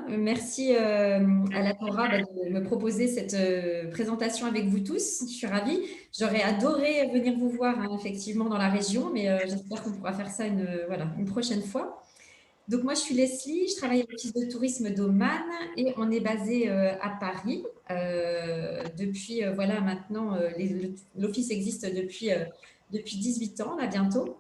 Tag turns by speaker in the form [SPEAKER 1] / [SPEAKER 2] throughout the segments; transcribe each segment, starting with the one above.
[SPEAKER 1] Merci à la Torah de me proposer cette présentation avec vous tous. Je suis ravie. J'aurais adoré venir vous voir effectivement dans la région, mais j'espère qu'on pourra faire ça voilà, une prochaine fois. Donc moi, je suis Leslie, je travaille à l'Office de tourisme d'Oman et on est basé à Paris. Depuis, voilà, maintenant, l'Office existe depuis 18 ans, là, bientôt.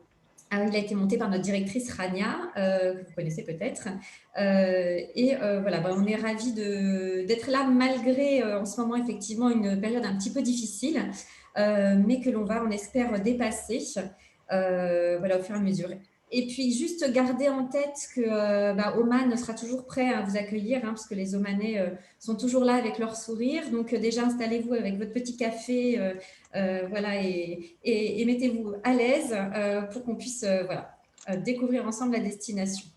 [SPEAKER 1] Il a été monté par notre directrice Rania, que vous connaissez peut-être. Voilà, on est ravis d'être là malgré en ce moment effectivement une période un petit peu difficile, mais que l'on va, on espère, dépasser voilà, au fur et à mesure. Et puis juste garder en tête que Oman sera toujours prêt à vous accueillir, parce que les Omanais sont toujours là avec leur sourire. Donc déjà installez-vous avec votre petit café, voilà, et mettez-vous à l'aise pour qu'on puisse voilà, découvrir ensemble la destination.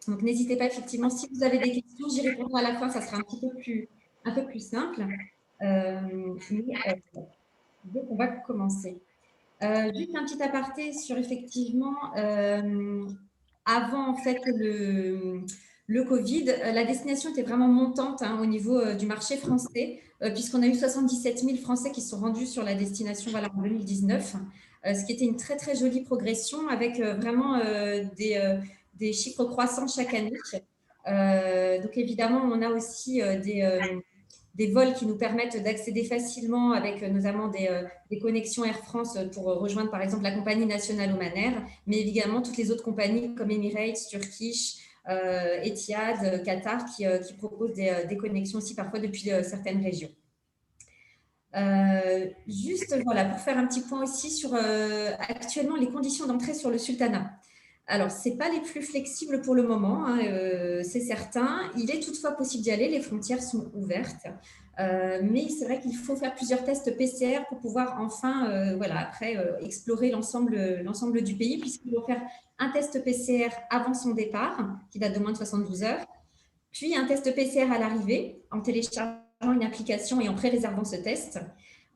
[SPEAKER 1] Donc n'hésitez pas effectivement, si vous avez des questions, j'y répondrai à la fin, ça sera un peu plus simple. Donc on va commencer. Juste un petit aparté sur effectivement, avant en fait le Covid, la destination était vraiment montante au niveau du marché français, puisqu'on a eu 77 000 Français qui sont rendus sur la destination voilà, en 2019, ce qui était une très très jolie progression avec vraiment des chiffres croissants chaque année. Donc évidemment, on a aussi des vols qui nous permettent d'accéder facilement avec notamment des connexions Air France pour rejoindre par exemple la compagnie nationale Oman, mais également toutes les autres compagnies comme Emirates, Turkish, Etihad, Qatar qui proposent des connexions aussi parfois depuis certaines régions. Juste voilà, pour faire un petit point aussi sur actuellement les conditions d'entrée sur le sultanat. Alors, ce n'est pas les plus flexibles pour le moment, c'est certain. Il est toutefois possible d'y aller, les frontières sont ouvertes. Mais c'est vrai qu'il faut faire plusieurs tests PCR pour pouvoir enfin, voilà, après, explorer l'ensemble du pays, puisqu'il faut faire un test PCR avant son départ, qui date de moins de 72 heures, puis un test PCR à l'arrivée, en téléchargeant une application et en pré-réservant ce test.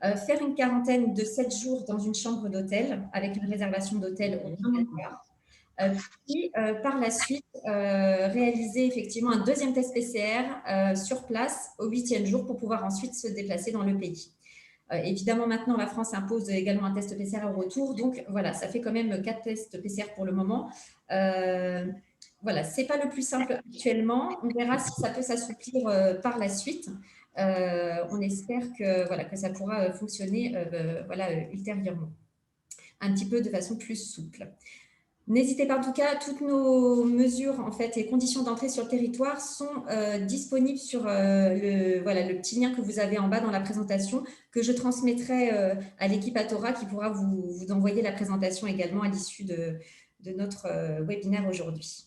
[SPEAKER 1] Faire une quarantaine de 7 jours dans une chambre d'hôtel, avec une réservation d'hôtel obligatoire. Puis par la suite réaliser effectivement un deuxième test PCR sur place au 8e jour pour pouvoir ensuite se déplacer dans le pays. Évidemment, maintenant, la France impose également un test PCR au retour. Donc, voilà, ça fait quand même 4 tests PCR pour le moment. Voilà, ce n'est pas le plus simple actuellement. On verra si ça peut s'assouplir par la suite. On espère que, voilà, que ça pourra fonctionner voilà, ultérieurement, un petit peu de façon plus souple. N'hésitez pas, en tout cas, toutes nos mesures en fait, et conditions d'entrée sur le territoire sont disponibles sur voilà, le petit lien que vous avez en bas dans la présentation, que je transmettrai à l'équipe Atora qui pourra vous envoyer la présentation également à l'issue de notre webinaire aujourd'hui.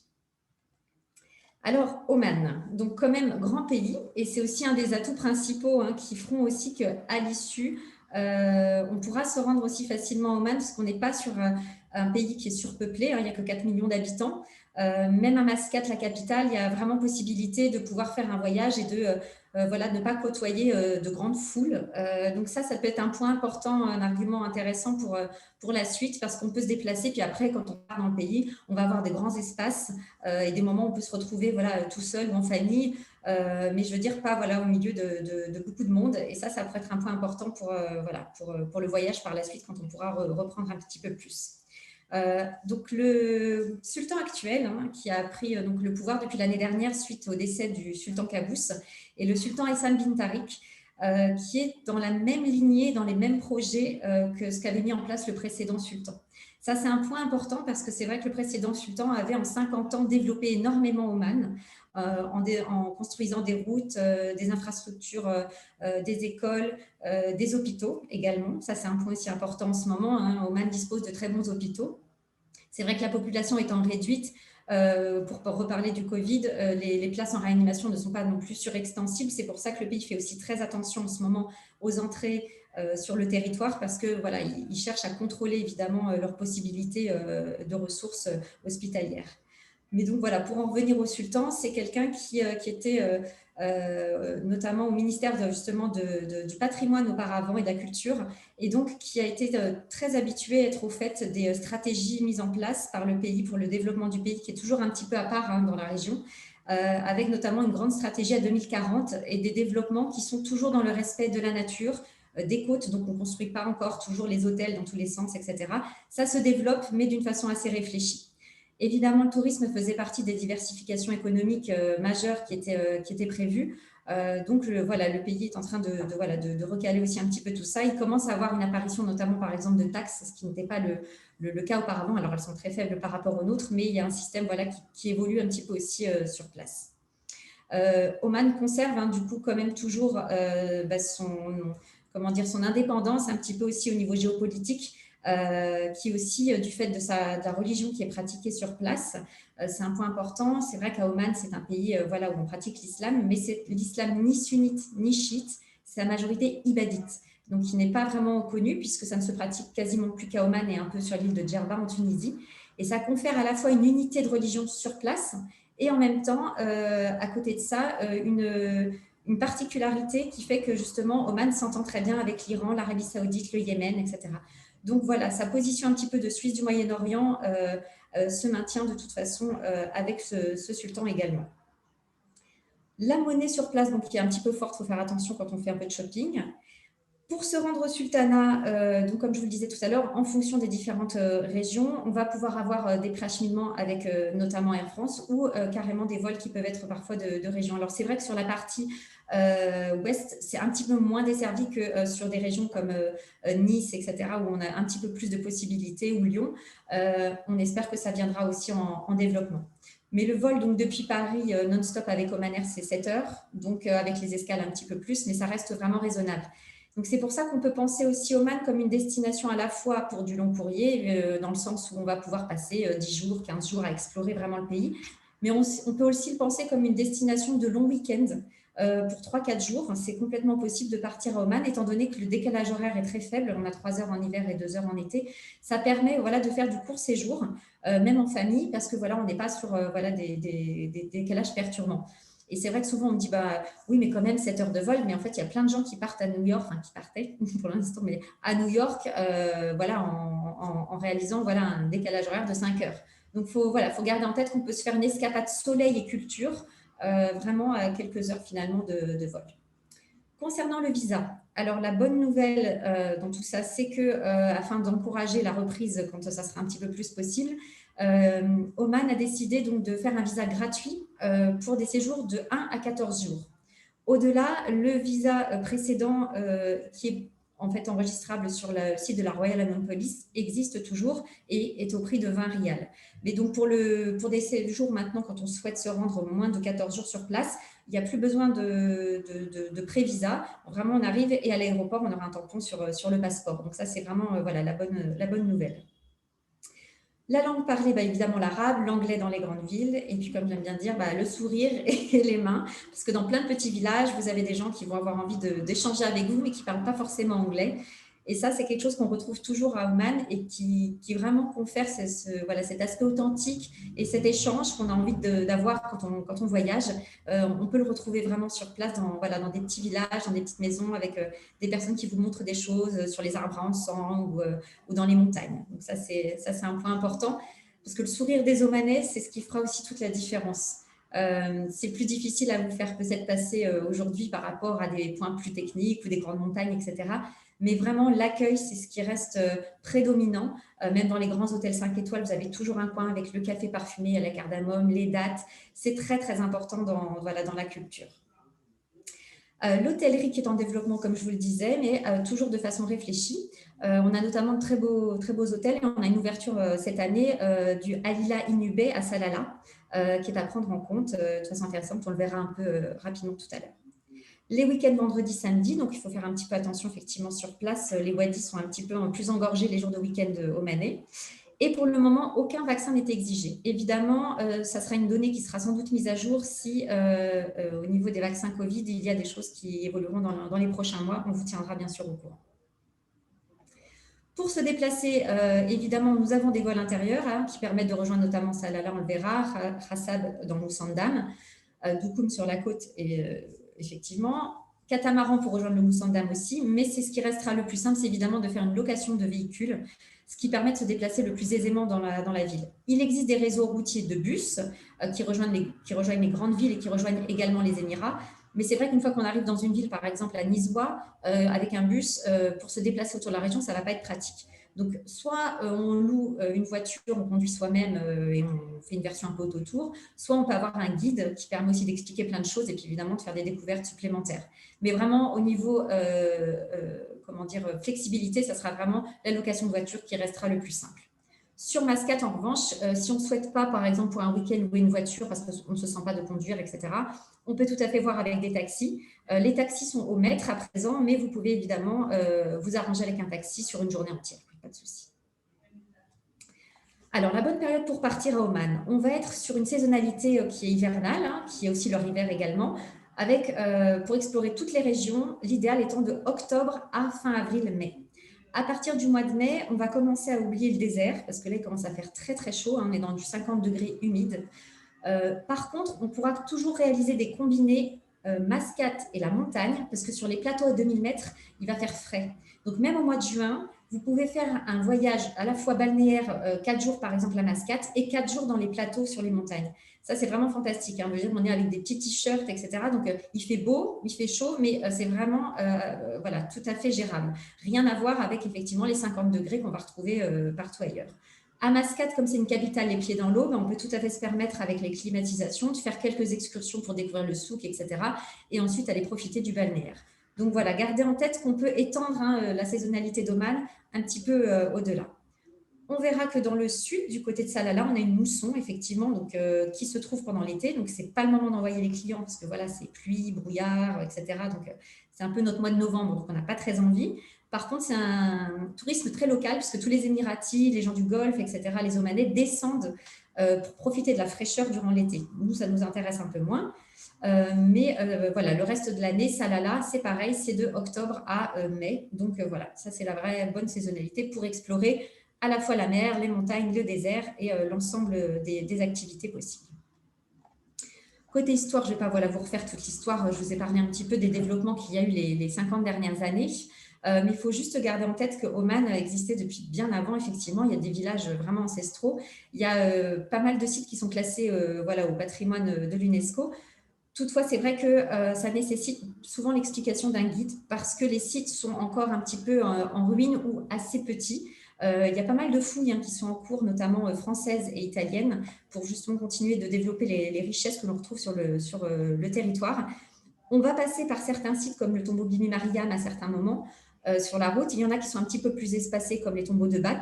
[SPEAKER 1] Alors, Oman, donc quand même grand pays, et c'est aussi un des atouts principaux qui feront aussi qu'à l'issue, on pourra se rendre aussi facilement à Oman, parce qu'on n'est pas sur un pays qui est surpeuplé, il n'y a que 4 millions d'habitants. Même à Mascate, la capitale, il y a vraiment possibilité de pouvoir faire un voyage et de voilà, ne pas côtoyer de grandes foules. Donc ça peut être un point important, un argument intéressant pour la suite, parce qu'on peut se déplacer, puis après, quand on part dans le pays, on va avoir des grands espaces et des moments où on peut se retrouver voilà, tout seul ou en famille, mais je veux dire pas voilà, au milieu de beaucoup de monde. Et ça pourrait être un point important voilà, pour le voyage par la suite, quand on pourra reprendre un petit peu plus. Donc le sultan actuel qui a pris donc le pouvoir depuis l'année dernière suite au décès du sultan Qaboos est le sultan Essam bin Tariq, qui est dans la même lignée, dans les mêmes projets que ce qu'avait mis en place le précédent sultan. Ça, c'est un point important parce que c'est vrai que le précédent sultan avait en 50 ans développé énormément Oman en construisant des routes, des infrastructures, des écoles, des hôpitaux également. Ça, c'est un point aussi important en ce moment. Oman dispose de très bons hôpitaux. C'est vrai que la population étant réduite, pour reparler du Covid, les places en réanimation ne sont pas non plus surextensibles. C'est pour ça que le pays fait aussi très attention en ce moment aux entrées sur le territoire, parce que voilà, ils cherchent à contrôler évidemment leurs possibilités de ressources hospitalières. Mais donc voilà, pour en revenir au sultan, c'est quelqu'un qui était notamment au ministère justement du patrimoine auparavant et de la culture, et donc qui a été très habitué à être au fait des stratégies mises en place par le pays pour le développement du pays, qui est toujours un petit peu à part dans la région. avec notamment une grande stratégie à 2040 et des développements qui sont toujours dans le respect de la nature, des côtes, donc on ne construit pas encore toujours les hôtels dans tous les sens, etc. Ça se développe, mais d'une façon assez réfléchie. Évidemment, le tourisme faisait partie des diversifications économiques majeures qui étaient prévues. Donc, voilà, le pays est en train de recaler aussi un petit peu tout ça. Il commence à avoir une apparition, notamment par exemple de taxes, ce qui n'était pas le cas auparavant. Alors, elles sont très faibles par rapport aux nôtres, mais il y a un système voilà, qui évolue un petit peu aussi sur place. Oman conserve du coup quand même toujours son indépendance un petit peu aussi au niveau géopolitique, qui aussi du fait de la religion qui est pratiquée sur place, c'est un point important. C'est vrai qu'à Oman, c'est un pays voilà, où on pratique l'islam, mais c'est l'islam ni sunnite ni chiite, c'est la majorité ibadite, donc qui n'est pas vraiment connu puisque ça ne se pratique quasiment plus qu'à Oman et un peu sur l'île de Djerba en Tunisie. Et ça confère à la fois une unité de religion sur place et en même temps, à côté de ça, une particularité qui fait que justement Oman s'entend très bien avec l'Iran, l'Arabie Saoudite, le Yémen, etc. Donc voilà, sa position un petit peu de Suisse du Moyen-Orient se maintient de toute façon avec ce sultan également. La monnaie sur place, donc qui est un petit peu forte, il faut faire attention quand on fait un peu de shopping. Pour se rendre au sultanat, donc comme je vous le disais tout à l'heure, en fonction des différentes régions, on va pouvoir avoir des préacheminements avec notamment Air France ou carrément des vols qui peuvent être parfois de régions. Alors c'est vrai que sur la partie ouest, c'est un petit peu moins desservi que sur des régions comme Nice, etc., où on a un petit peu plus de possibilités, ou Lyon. On espère que ça viendra aussi en développement. Mais le vol donc depuis Paris non-stop avec Oman Air, c'est 7 heures, donc avec les escales un petit peu plus, mais ça reste vraiment raisonnable. Donc, c'est pour ça qu'on peut penser aussi Oman comme une destination à la fois pour du long courrier, dans le sens où on va pouvoir passer 10 jours, 15 jours à explorer vraiment le pays. Mais on peut aussi le penser comme une destination de long week-end pour 3-4 jours. C'est complètement possible de partir à Oman, étant donné que le décalage horaire est très faible. On a 3 heures en hiver et 2 heures en été. Ça permet voilà, de faire du court séjour, même en famille, parce que voilà, on n'est pas sur voilà, des décalages perturbants. Et c'est vrai que souvent, on me dit, oui, mais quand même, 7 heures de vol. Mais en fait, il y a plein de gens qui partent à New York, enfin, qui partaient pour l'instant, mais à New York, voilà, en réalisant voilà, un décalage horaire de 5 heures. Donc, faut garder en tête qu'on peut se faire une escapade soleil et culture, vraiment à quelques heures finalement de vol. Concernant le visa, alors la bonne nouvelle dans tout ça, c'est que afin d'encourager la reprise quand ça sera un petit peu plus possible, Oman a décidé donc de faire un visa gratuit pour des séjours de 1 à 14 jours. Au-delà, le visa précédent qui est en fait enregistrable sur le site de la Royal Annopolis existe toujours et est au prix de 20 rials. Mais donc pour des séjours maintenant, quand on souhaite se rendre moins de 14 jours sur place, il n'y a plus besoin de pré-visa. Vraiment, on arrive et à l'aéroport, on aura un tampon sur le passeport. Donc ça, c'est vraiment voilà, la bonne nouvelle. La langue parlée, évidemment l'arabe, l'anglais dans les grandes villes, et puis comme j'aime bien dire, le sourire et les mains, parce que dans plein de petits villages, vous avez des gens qui vont avoir envie d'échanger avec vous, mais qui ne parlent pas forcément anglais. Et ça, c'est quelque chose qu'on retrouve toujours à Oman et qui vraiment confère cet aspect authentique et cet échange qu'on a envie d'avoir quand on voyage. On peut le retrouver vraiment sur place dans des petits villages, dans des petites maisons avec des personnes qui vous montrent des choses sur les arbres à encens ou dans les montagnes. Donc ça, c'est un point important parce que le sourire des Omanais, c'est ce qui fera aussi toute la différence. C'est plus difficile à vous faire peut-être passer aujourd'hui par rapport à des points plus techniques ou des grandes montagnes, etc. Mais vraiment, l'accueil, c'est ce qui reste prédominant. Même dans les grands hôtels 5 étoiles, vous avez toujours un coin avec le café parfumé à la cardamome, les dattes. C'est très, très important dans la culture. L'hôtellerie qui est en développement, comme je vous le disais, mais toujours de façon réfléchie. On a notamment de très beaux hôtels. On a une ouverture cette année du Alila Inubé à Salalah, qui est à prendre en compte de façon intéressante. On le verra un peu rapidement tout à l'heure. Les week-ends vendredi, samedi, donc il faut faire un petit peu attention effectivement sur place. Les wadis sont un petit peu plus engorgés les jours de week-end omanais. Et pour le moment, aucun vaccin n'est exigé. Évidemment, ça sera une donnée qui sera sans doute mise à jour si, au niveau des vaccins Covid, il y a des choses qui évolueront dans les prochains mois. On vous tiendra bien sûr au courant. Pour se déplacer, évidemment, nous avons des vols intérieurs qui permettent de rejoindre notamment Salalah, on le verra, Khassab dans Moussandam, Doukoum sur la côte et effectivement, catamaran pour rejoindre le Moussandam aussi, mais c'est ce qui restera le plus simple, c'est évidemment de faire une location de véhicules. ce qui permet de se déplacer le plus aisément dans la ville. Il existe des réseaux routiers de bus qui rejoignent les grandes villes et qui rejoignent également les Émirats. Mais c'est vrai qu'une fois qu'on arrive dans une ville, par exemple à Nizoua, avec un bus, pour se déplacer autour de la région, ça ne va pas être pratique. Donc, soit on loue une voiture, on conduit soi-même et on fait une version un peu autour, soit on peut avoir un guide qui permet aussi d'expliquer plein de choses et puis évidemment de faire des découvertes supplémentaires. Mais vraiment, au niveau flexibilité, ça sera vraiment la location de voiture qui restera le plus simple. Sur Mascate, en revanche, si on ne souhaite pas, par exemple, pour un week-end louer une voiture parce qu'on ne se sent pas de conduire, etc., on peut tout à fait voir avec des taxis. Les taxis sont au mètre à présent, mais vous pouvez évidemment vous arranger avec un taxi sur une journée entière, pas de souci. Alors, la bonne période pour partir à Oman, on va être sur une saisonnalité qui est hivernale, qui est aussi leur hiver également, avec, pour explorer toutes les régions, l'idéal étant de octobre à fin avril-mai. À partir du mois de mai, on va commencer à oublier le désert, parce que là, il commence à faire très, très chaud. On est dans du 50 degrés humide. Par contre, on pourra toujours réaliser des combinés Mascate et la montagne, parce que sur les plateaux à 2000 mètres, il va faire frais. Donc, même au mois de juin, vous pouvez faire un voyage à la fois balnéaire, 4 jours par exemple à Mascate, et 4 jours dans les plateaux sur les montagnes. Ça, c'est vraiment fantastique. On est avec des petits t-shirts, etc. Donc, il fait beau, il fait chaud, mais c'est vraiment tout à fait gérable. Rien à voir avec effectivement les 50 degrés qu'on va retrouver partout ailleurs. À Mascate, comme c'est une capitale les pieds dans l'eau, on peut tout à fait se permettre avec les climatisations de faire quelques excursions pour découvrir le souk, etc. Et ensuite aller profiter du balnéaire. Donc voilà, gardez en tête qu'on peut étendre la saisonnalité d'Oman un petit peu au-delà. On verra que dans le sud, du côté de Salalah, on a une mousson, effectivement, qui se trouve pendant l'été. Donc, ce n'est pas le moment d'envoyer les clients parce que voilà, c'est pluie, brouillard, etc. Donc, c'est un peu notre mois de novembre, donc on n'a pas très envie. Par contre, c'est un tourisme très local puisque tous les Émiratis, les gens du Golfe, etc., les Omanais descendent pour profiter de la fraîcheur durant l'été. Nous, ça nous intéresse un peu moins. Voilà, le reste de l'année, Salalah, c'est pareil, c'est de octobre à mai. Donc, voilà, ça, c'est la vraie bonne saisonnalité pour explorer à la fois la mer, les montagnes, le désert et l'ensemble des activités possibles. Côté histoire, je ne vais pas vous refaire toute l'histoire. Je vous ai parlé un petit peu des développements qu'il y a eu les 50 dernières années. Mais il faut juste garder en tête que Oman a existé depuis bien avant. Effectivement, il y a des villages vraiment ancestraux. Il y a pas mal de sites qui sont classés au patrimoine de l'UNESCO. Toutefois, c'est vrai que ça nécessite souvent l'explication d'un guide parce que les sites sont encore un petit peu en ruine ou assez petits. Il y a pas mal de fouilles qui sont en cours, notamment françaises et italiennes, pour justement continuer de développer les richesses que l'on retrouve sur le territoire. On va passer par certains sites comme le tombeau Bibi Mariam à certains moments sur la route. Il y en a qui sont un petit peu plus espacés comme les tombeaux de Bat.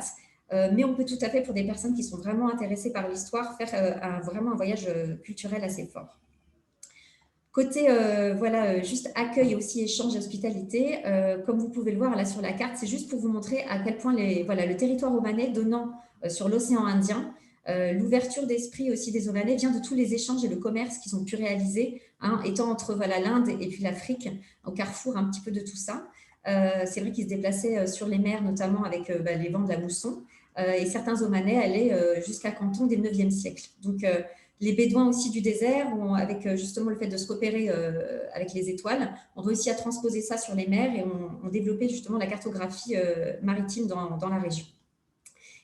[SPEAKER 1] Mais on peut tout à fait, pour des personnes qui sont vraiment intéressées par l'histoire, faire vraiment un voyage culturel assez fort. Côté juste accueil, aussi échange et hospitalité, comme vous pouvez le voir là sur la carte, c'est juste pour vous montrer à quel point le territoire omanais donnant sur l'océan Indien, l'ouverture d'esprit aussi des Omanais vient de tous les échanges et le commerce qu'ils ont pu réaliser, étant entre l'Inde et puis l'Afrique, au carrefour un petit peu de tout ça. C'est vrai qu'ils se déplaçaient sur les mers, notamment avec les vents de la mousson, et certains Omanais allaient jusqu'à Canton dès le 9e siècle. Donc, les Bédouins aussi du désert, avec justement le fait de se repérer avec les étoiles, ont réussi à transposer ça sur les mers et ont développé justement la cartographie maritime dans la région.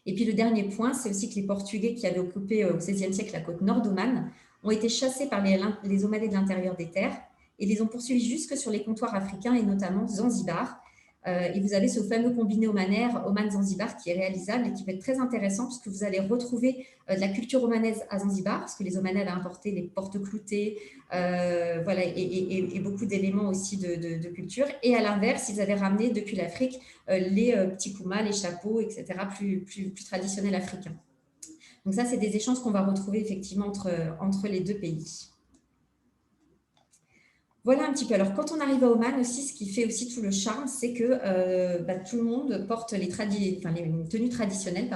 [SPEAKER 1] Et puis le dernier point, c'est aussi que les Portugais qui avaient occupé au XVIe siècle la côte nord d'Oman ont été chassés par les Omanais de l'intérieur des terres et les ont poursuivis jusque sur les comptoirs africains et notamment Zanzibar. Et vous avez ce fameux combiné omanaire Oman-Zanzibar qui est réalisable et qui peut être très intéressant puisque vous allez retrouver de la culture omanaise à Zanzibar, parce que les Omanais avaient importé les portes cloutées, et beaucoup d'éléments aussi de culture. Et à l'inverse, ils avaient ramené depuis l'Afrique les petits koumas, les chapeaux, etc., plus traditionnels africains. Donc ça, c'est des échanges qu'on va retrouver effectivement entre les deux pays. Voilà un petit peu. Alors, quand on arrive à Oman aussi, ce qui fait aussi tout le charme, c'est que tout le monde porte les tenues traditionnelles.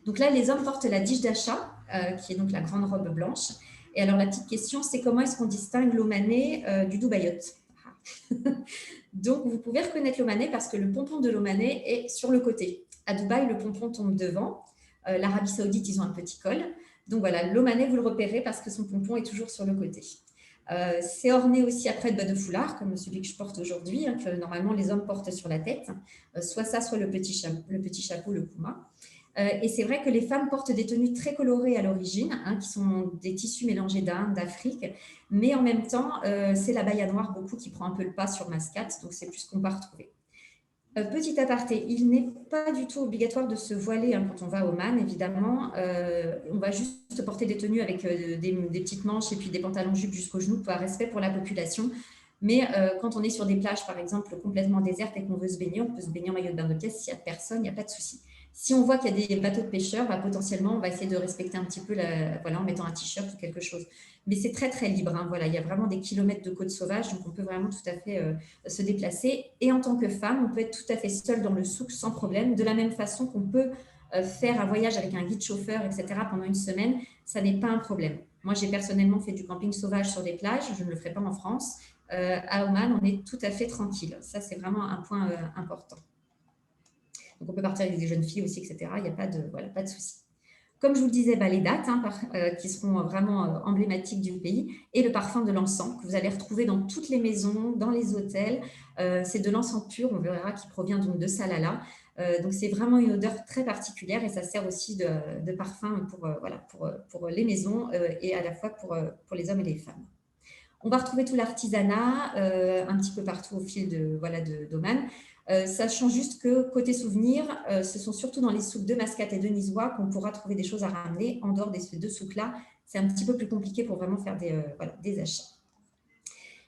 [SPEAKER 1] Donc là, les hommes portent la dijdacha, qui est donc la grande robe blanche. Et alors, la petite question, c'est comment est-ce qu'on distingue l'Omanais du Dubaïot? Donc, vous pouvez reconnaître l'Omanais parce que le pompon de l'Omanais est sur le côté. À Dubaï, le pompon tombe devant. L'Arabie Saoudite, ils ont un petit col. Donc voilà, l'Omanais, vous le repérez parce que son pompon est toujours sur le côté. C'est orné aussi après de foulards, comme celui que je porte aujourd'hui, hein, que normalement les hommes portent sur la tête, soit ça, soit le petit chapeau, le kuma. Et c'est vrai que les femmes portent des tenues très colorées à l'origine, hein, qui sont des tissus mélangés d'Inde, d'Afrique, mais en même temps, c'est la baya noire beaucoup qui prend un peu le pas sur Mascate, donc c'est plus ce qu'on va retrouver. Petit aparté, il n'est pas du tout obligatoire de se voiler, hein, quand on va au Man, évidemment. On va juste porter des tenues avec des petites manches et puis des pantalons jupes jusqu'aux genoux, par respect pour la population. Mais quand on est sur des plages, par exemple, complètement désertes et qu'on veut se baigner, on peut se baigner en maillot de bain de pièce. S'il n'y a personne, il n'y a pas de souci. Si on voit qu'il y a des bateaux de pêcheurs, bah, potentiellement, on va essayer de respecter un petit peu, voilà, en mettant un t-shirt ou quelque chose. Mais c'est très, très libre, hein, voilà. Il y a vraiment des kilomètres de côte sauvage, donc on peut vraiment tout à fait se déplacer. Et en tant que femme, on peut être tout à fait seule dans le souk sans problème, de la même façon qu'on peut faire un voyage avec un guide chauffeur, etc. pendant une semaine, ça n'est pas un problème. Moi, j'ai personnellement fait du camping sauvage sur des plages, je ne le ferai pas en France. À Oman, on est tout à fait tranquille. Ça, c'est vraiment un point important. Donc, on peut partir avec des jeunes filles aussi, etc. Il n'y a pas de, voilà, pas de souci. Comme je vous le disais, bah, les dates, hein, qui seront vraiment emblématiques du pays, et le parfum de l'encens que vous allez retrouver dans toutes les maisons, dans les hôtels. C'est de l'encens pur, on verra, qui provient donc de Salalah. Donc c'est vraiment une odeur très particulière et ça sert aussi de parfum voilà, pour les maisons et à la fois pour les hommes et les femmes. On va retrouver tout l'artisanat un petit peu partout au fil d'Oman. Sachant juste que côté souvenirs, ce sont surtout dans les souks de Mascate et de Nizwa qu'on pourra trouver des choses à ramener. En dehors de ces deux souks-là, c'est un petit peu plus compliqué pour vraiment faire des achats.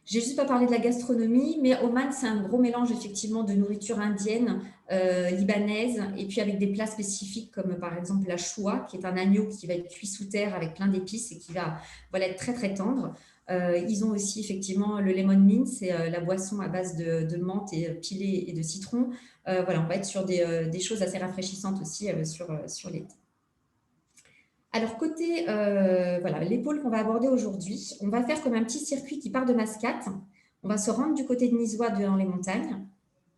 [SPEAKER 1] J'ai juste pas parlé de la gastronomie, mais Oman, c'est un gros mélange effectivement de nourriture indienne, libanaise, et puis avec des plats spécifiques comme par exemple la choua, qui est un agneau qui va être cuit sous terre avec plein d'épices et qui va être très très tendre. Ils ont aussi effectivement le lemon mint, c'est la boisson à base de menthe et pilée et de citron. Voilà, on va être sur des choses assez rafraîchissantes aussi sur l'été. Alors, côté voilà, l'épaule qu'on va aborder aujourd'hui, on va faire comme un petit circuit qui part de Mascate. On va se rendre du côté de Nizwa dans les montagnes,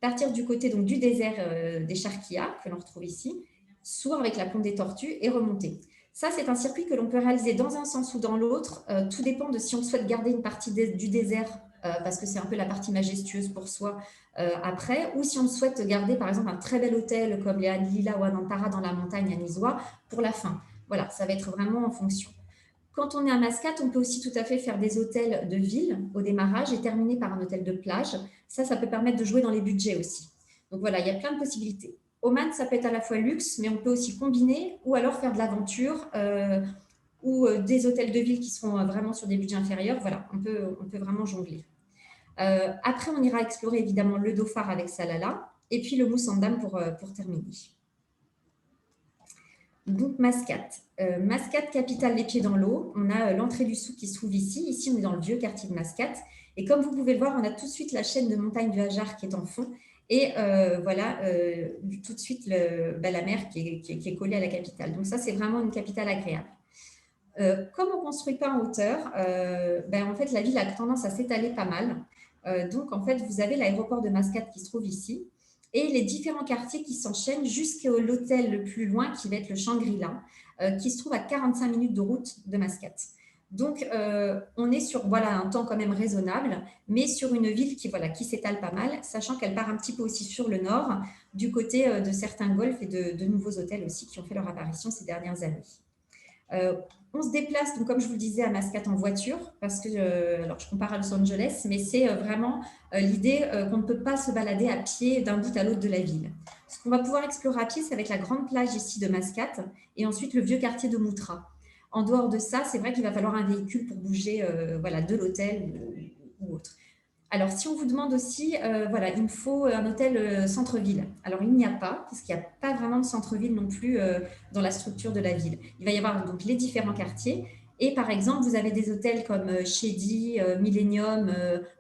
[SPEAKER 1] partir du côté donc, du désert des Charkia, que l'on retrouve ici, sourd avec la ponte des tortues et remonter. Ça, c'est un circuit que l'on peut réaliser dans un sens ou dans l'autre. Tout dépend de si on souhaite garder une partie du désert, parce que c'est un peu la partie majestueuse pour soi après, ou si on souhaite garder par exemple un très bel hôtel comme les Lila ou Anantara dans la montagne à Nizwa pour la fin. Voilà, ça va être vraiment en fonction. Quand on est à Mascate, on peut aussi tout à fait faire des hôtels de ville au démarrage et terminer par un hôtel de plage. Ça peut permettre de jouer dans les budgets aussi. Donc voilà, il y a plein de possibilités. Oman, ça peut être à la fois luxe, mais on peut aussi combiner ou alors faire de l'aventure ou des hôtels de ville qui seront vraiment sur des budgets inférieurs. Voilà, on peut vraiment jongler. Après, on ira explorer évidemment le Dhofar avec Salalah et puis le Moussandam pour terminer. Donc, Mascate. Mascate, capitale, les pieds dans l'eau. On a l'entrée du souk qui se trouve ici. Ici, on est dans le vieux quartier de Mascate. Et comme vous pouvez le voir, on a tout de suite la chaîne de montagnes du Hajar qui est en fond. Et voilà, tout de suite, la mer qui est collée à la capitale. Donc ça, c'est vraiment une capitale agréable. Comme on ne construit pas en hauteur, en fait, la ville a tendance à s'étaler pas mal. Donc, en fait, vous avez l'aéroport de Mascate qui se trouve ici et les différents quartiers qui s'enchaînent jusqu'à l'hôtel le plus loin qui va être le Shangri-La, qui se trouve à 45 minutes de route de Mascate. Donc, on est sur un temps quand même raisonnable, mais sur une ville qui s'étale pas mal, sachant qu'elle part un petit peu aussi sur le nord, du côté de certains golfs et de nouveaux hôtels aussi qui ont fait leur apparition ces dernières années. On se déplace, donc, comme je vous le disais, à Mascate en voiture, parce que, alors je compare à Los Angeles, mais c'est vraiment l'idée qu'on ne peut pas se balader à pied d'un bout à l'autre de la ville. Ce qu'on va pouvoir explorer à pied, c'est avec la grande plage ici de Mascate et ensuite le vieux quartier de Moutra. En dehors de ça, c'est vrai qu'il va falloir un véhicule pour bouger de l'hôtel ou autre. Alors, si on vous demande aussi, il me faut un hôtel centre-ville. Alors, il n'y a pas, parce qu'il n'y a pas vraiment de centre-ville non plus dans la structure de la ville. Il va y avoir donc les différents quartiers. Et par exemple, vous avez des hôtels comme Shady, Millennium,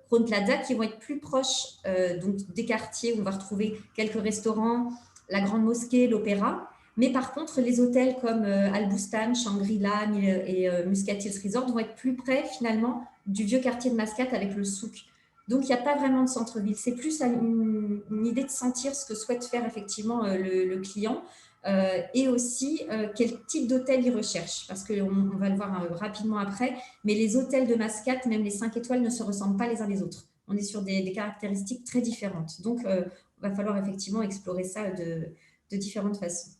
[SPEAKER 1] Crown Plaza qui vont être plus proches donc des quartiers où on va retrouver quelques restaurants, la grande mosquée, l'opéra. Mais par contre, les hôtels comme Al Bustan, Shangri-La et Muscat Hills Resort vont être plus près finalement du vieux quartier de Mascate avec le souk. Donc, il n'y a pas vraiment de centre-ville. C'est plus une idée de sentir ce que souhaite faire effectivement le client. et aussi quel type d'hôtel ils recherchent. Parce qu'on va le voir rapidement après, mais les hôtels de Mascate, même les 5 étoiles, ne se ressemblent pas les uns les autres. On est sur des caractéristiques très différentes. Donc, il va falloir effectivement explorer ça de différentes façons.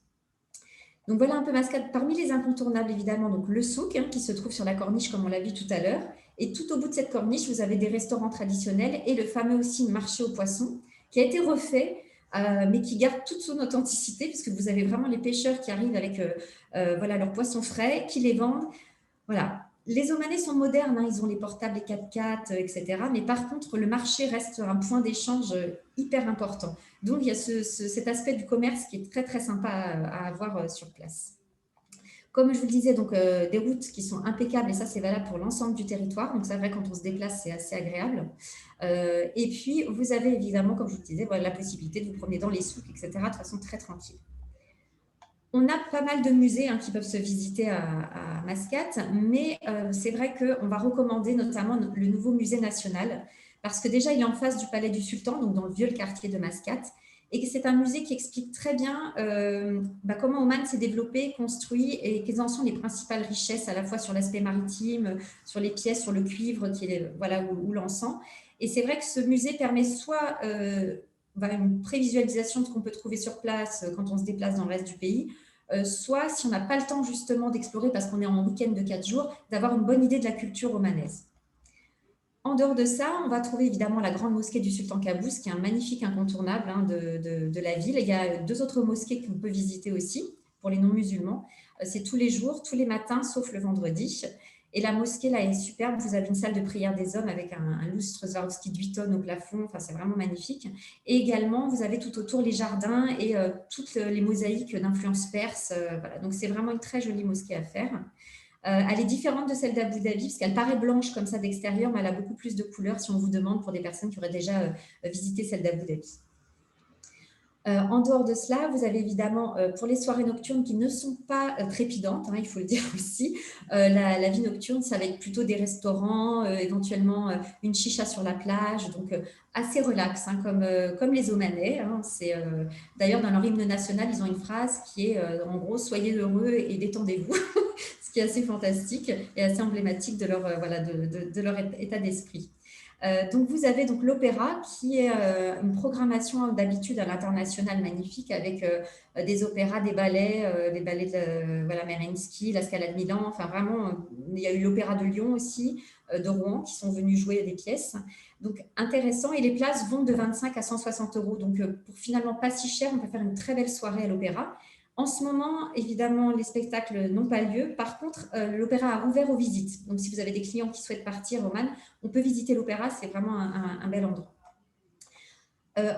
[SPEAKER 1] Donc voilà un peu Mascate. Parmi les incontournables, évidemment, donc le souk qui se trouve sur la corniche, comme on l'a vu tout à l'heure. Et tout au bout de cette corniche, vous avez des restaurants traditionnels et le fameux aussi marché aux poissons, qui a été refait, mais qui garde toute son authenticité, puisque vous avez vraiment les pêcheurs qui arrivent avec voilà, leurs poissons frais, qui les vendent. Voilà. Les Omanais sont modernes, ils ont les portables, les 4x4, etc. Mais par contre, le marché reste un point d'échange hyper important. Donc, il y a cet aspect du commerce qui est très, très sympa à avoir sur place. Comme je vous le disais, donc, des routes qui sont impeccables, et ça, c'est valable pour l'ensemble du territoire. Donc, c'est vrai, quand on se déplace, c'est assez agréable. Et puis, vous avez évidemment, comme je vous le disais, voilà, la possibilité de vous promener dans les souks, etc., de façon très tranquille. On a pas mal de musées qui peuvent se visiter à Mascate, mais c'est vrai qu'on va recommander notamment le nouveau musée national, parce que déjà, il est en face du Palais du Sultan, donc dans le vieux quartier de Mascate, et que c'est un musée qui explique très bien comment Oman s'est développé, construit, et quelles en sont les principales richesses, à la fois sur l'aspect maritime, sur les pièces, sur le cuivre, qui est, voilà, ou l'encens. Et c'est vrai que ce musée permet soit une prévisualisation de ce qu'on peut trouver sur place quand on se déplace dans le reste du pays, soit, si on n'a pas le temps justement d'explorer parce qu'on est en week-end de 4 jours, d'avoir une bonne idée de la culture omanaise. En dehors de ça, on va trouver évidemment la grande mosquée du Sultan Qaboos, qui est un magnifique incontournable de la ville. Et il y a 2 autres mosquées qu'on peut visiter aussi pour les non-musulmans. C'est tous les jours, tous les matins, sauf le vendredi. Et la mosquée, là, est superbe. Vous avez une salle de prière des hommes avec un lustre Swarovski de 8 tonnes au plafond. Enfin, c'est vraiment magnifique. Et également, vous avez tout autour les jardins et toutes les mosaïques d'influence perse. Voilà. Donc, c'est vraiment une très jolie mosquée à faire. Elle est différente de celle d'Abu Dhabi, parce qu'elle paraît blanche comme ça d'extérieur, mais elle a beaucoup plus de couleurs si on vous demande pour des personnes qui auraient déjà visité celle d'Abu Dhabi. En dehors de cela, vous avez évidemment, pour les soirées nocturnes qui ne sont pas trépidantes, il faut le dire aussi, la vie nocturne, ça va être plutôt des restaurants, éventuellement une chicha sur la plage, donc assez relax, comme les Omanais. D'ailleurs, dans leur hymne national, ils ont une phrase qui est en gros « Soyez heureux et détendez-vous », ce qui est assez fantastique et assez emblématique de leur état d'esprit. Donc, vous avez donc l'opéra qui est une programmation d'habitude à l'international magnifique avec des opéras, des ballets, les ballets de Merensky, la Scala de Milan. Enfin, vraiment, il y a eu l'opéra de Lyon aussi, de Rouen, qui sont venus jouer des pièces. Donc, intéressant. Et les places vont de 25 à 160 €. Donc, pour finalement pas si cher, on peut faire une très belle soirée à l'opéra. En ce moment, évidemment, les spectacles n'ont pas lieu. Par contre, l'opéra a rouvert aux visites. Donc, si vous avez des clients qui souhaitent partir, Oman, on peut visiter l'opéra, c'est vraiment un bel endroit.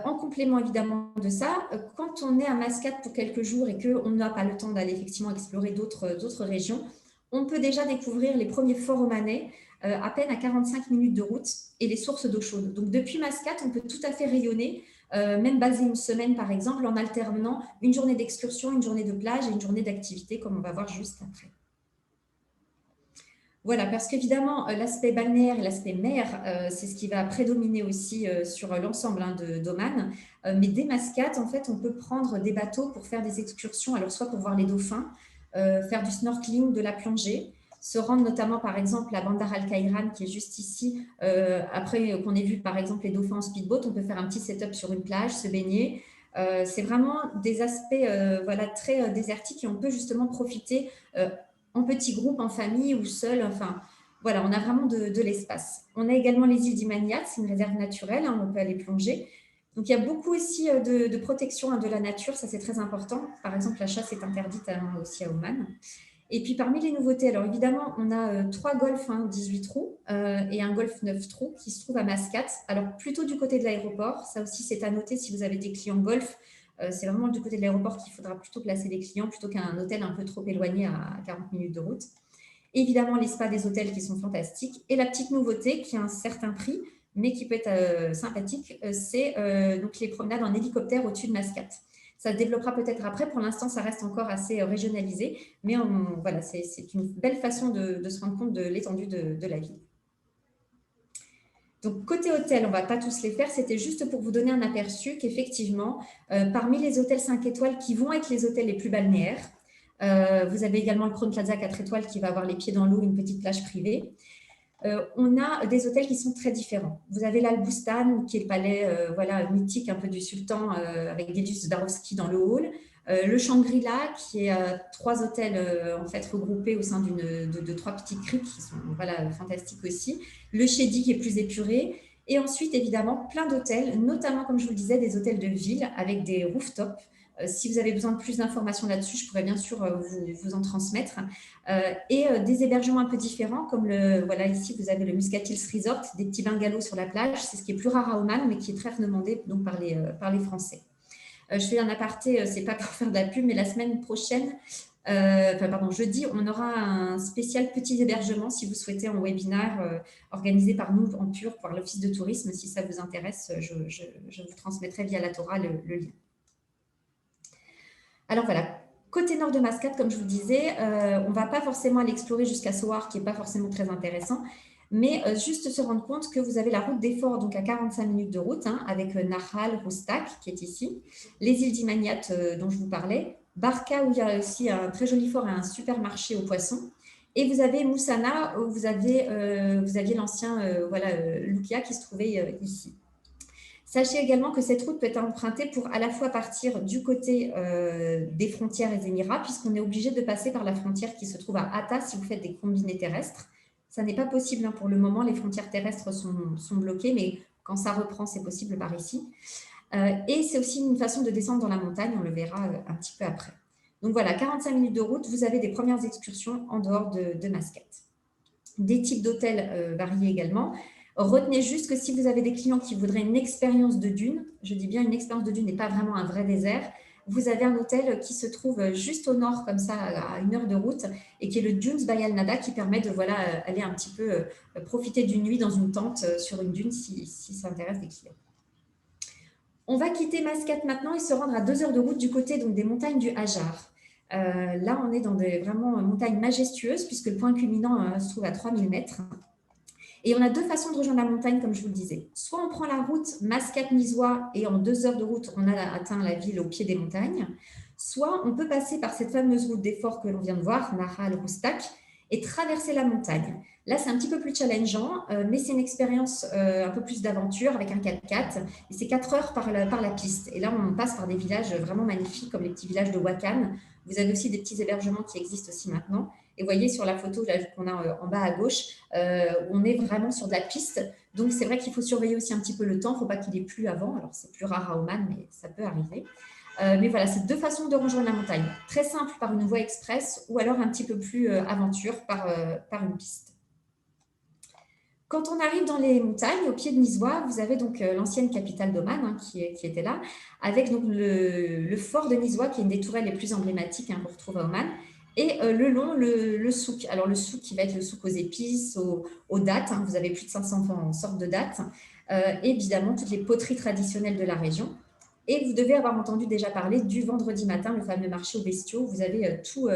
[SPEAKER 1] En complément évidemment de ça, quand on est à Mascate pour quelques jours et qu'on n'a pas le temps d'aller effectivement explorer d'autres régions, on peut déjà découvrir les premiers forts omanais à peine à 45 minutes de route et les sources d'eau chaude. Donc depuis Mascate, on peut tout à fait rayonner, même baser une semaine par exemple, en alternant une journée d'excursion, une journée de plage et une journée d'activité, comme on va voir juste après. Voilà, parce qu'évidemment, l'aspect balnéaire et l'aspect mer, c'est ce qui va prédominer aussi sur l'ensemble d'Oman. Mais dès Mascate, en fait, on peut prendre des bateaux pour faire des excursions, alors soit pour voir les dauphins, faire du snorkeling, de la plongée, se rendre notamment, par exemple, à Bandar Al-Khairan, qui est juste ici. Après qu'on ait vu, par exemple, les dauphins en speedboat, on peut faire un petit setup sur une plage, se baigner. C'est vraiment des aspects très désertiques et on peut justement profiter en petits groupes, en famille ou seul. Enfin, voilà, on a vraiment de l'espace. On a également les îles d'Imaniat, c'est une réserve naturelle, on peut aller plonger. Donc, il y a beaucoup aussi de protection de la nature, ça c'est très important. Par exemple, la chasse est interdite aussi à Oman. Et puis, parmi les nouveautés, alors évidemment, on a 3 golfs 18 trous et un golf 9 trous qui se trouvent à Mascate. Alors, plutôt du côté de l'aéroport, ça aussi c'est à noter si vous avez des clients golf. C'est vraiment du côté de l'aéroport qu'il faudra plutôt placer les clients plutôt qu'un hôtel un peu trop éloigné à 40 minutes de route. Évidemment, les spas des hôtels qui sont fantastiques. Et la petite nouveauté qui a un certain prix, mais qui peut être sympathique, c'est donc les promenades en hélicoptère au-dessus de Mascate. Ça se développera peut-être après. Pour l'instant, ça reste encore assez régionalisé. Mais voilà, c'est une belle façon de se rendre compte de l'étendue de la ville. Donc, côté hôtel, on ne va pas tous les faire. C'était juste pour vous donner un aperçu qu'effectivement, parmi les hôtels 5 étoiles qui vont être les hôtels les plus balnéaires, vous avez également le Crowne Plaza 4 étoiles qui va avoir les pieds dans l'eau, une petite plage privée. On a des hôtels qui sont très différents. Vous avez l'Al Bustan, qui est le palais voilà, mythique un peu du sultan, avec des lustres Swarovski dans le hall. Le Shangri-La, qui est 3 hôtels en fait regroupés au sein de 3 petites criques qui sont voilà, fantastiques aussi. Le Shedi, qui est plus épuré. Et ensuite, évidemment, plein d'hôtels, notamment, comme je vous le disais, des hôtels de ville avec des rooftops. Si vous avez besoin de plus d'informations là-dessus, je pourrais bien sûr vous en transmettre. Et des hébergements un peu différents, comme voilà, ici, vous avez le Muscat Hills Resort, des petits bungalows sur la plage. C'est ce qui est plus rare à Oman, mais qui est très demandé donc, par les Français. Je fais un aparté, c'est pas pour faire de la pub, mais la semaine prochaine, jeudi, on aura un spécial petit hébergement, si vous souhaitez, en webinaire organisé par nous en pur, par l'Office de tourisme. Si ça vous intéresse, je vous transmettrai via la Torah le lien. Alors voilà, côté nord de Mascate, comme je vous disais, on ne va pas forcément aller explorer jusqu'à Sohar, qui n'est pas forcément très intéressant, mais juste se rendre compte que vous avez la route des forts, donc à 45 minutes de route, avec Nahal, Roustak, qui est ici, les îles d'Imaniat dont je vous parlais, Barka, où il y a aussi un très joli fort et un supermarché aux poissons, et vous avez Moussana, où vous aviez l'ancien Lukia qui se trouvait ici. Sachez également que cette route peut être empruntée pour à la fois partir du côté des frontières et des Émirats, puisqu'on est obligé de passer par la frontière qui se trouve à Atta si vous faites des combinés terrestres. Ça n'est pas possible pour le moment, les frontières terrestres sont bloquées, mais quand ça reprend, c'est possible par ici. Et c'est aussi une façon de descendre dans la montagne, on le verra un petit peu après. Donc voilà, 45 minutes de route, vous avez des premières excursions en dehors de Mascate. Des types d'hôtels variés également. Retenez juste que si vous avez des clients qui voudraient une expérience de dune, je dis bien une expérience de dune et pas vraiment un vrai désert, vous avez un hôtel qui se trouve juste au nord, comme ça, à 1 heure de route, et qui est le Dunes by Al Nada, qui permet de aller un petit peu profiter d'une nuit dans une tente sur une dune si ça intéresse des clients. On va quitter Mascate maintenant et se rendre à 2 heures de route du côté donc, des montagnes du Hajar. Là, on est dans des vraiment montagnes majestueuses, puisque le point culminant se trouve à 3000 mètres. Et on a 2 façons de rejoindre la montagne, comme je vous le disais. Soit on prend la route Mascate-Nizois et en 2 heures de route, on a atteint la ville au pied des montagnes. Soit on peut passer par cette fameuse route des forts que l'on vient de voir, Nahal-Roustak, et traverser la montagne. Là, c'est un petit peu plus challengeant, mais c'est une expérience un peu plus d'aventure avec un 4x4. Et c'est 4 heures par la piste. Et là, on passe par des villages vraiment magnifiques, comme les petits villages de Wakan. Vous avez aussi des petits hébergements qui existent aussi maintenant. Et vous voyez sur la photo qu'on a en bas à gauche, on est vraiment sur de la piste. Donc, c'est vrai qu'il faut surveiller aussi un petit peu le temps. Il ne faut pas qu'il ait plu avant. Alors, c'est plus rare à Oman, mais ça peut arriver. Mais voilà, c'est 2 façons de rejoindre la montagne. Très simple par une voie express ou alors un petit peu plus aventure par une piste. Quand on arrive dans les montagnes, au pied de Nizwa, vous avez donc l'ancienne capitale d'Oman qui était là, avec donc le fort de Nizwa, qui est une des tourelles les plus emblématiques qu'on retrouve à Oman, et le long, le souk. Alors, le souk qui va être le souk aux épices, aux dattes. Vous avez plus de 500 sortes de dattes. Et évidemment, toutes les poteries traditionnelles de la région. Et vous devez avoir entendu déjà parler du vendredi matin, le fameux marché aux bestiaux. Vous avez tous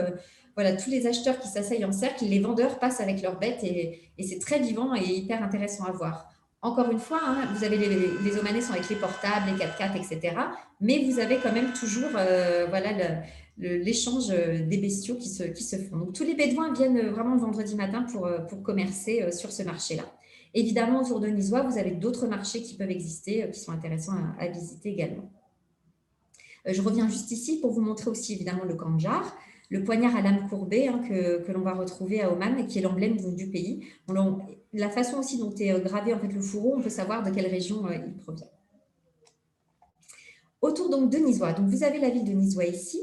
[SPEAKER 1] les acheteurs qui s'asseyent en cercle. Les vendeurs passent avec leurs bêtes et c'est très vivant et hyper intéressant à voir. Encore une fois, vous avez les Omanais sont avec les portables, les 4x4, etc. Mais vous avez quand même toujours l'échange des bestiaux qui se font. Donc, tous les Bédouins viennent vraiment le vendredi matin pour commercer sur ce marché-là. Évidemment, autour de Nizwa, vous avez d'autres marchés qui peuvent exister, qui sont intéressants à visiter également. Je reviens juste ici pour vous montrer aussi évidemment le khanjar, le poignard à lame courbée que l'on va retrouver à Oman et qui est l'emblème du pays. La façon aussi dont est gravé en fait, le fourreau, on peut savoir de quelle région il provient. Autour donc de Nizwa, donc vous avez la ville de Nizwa ici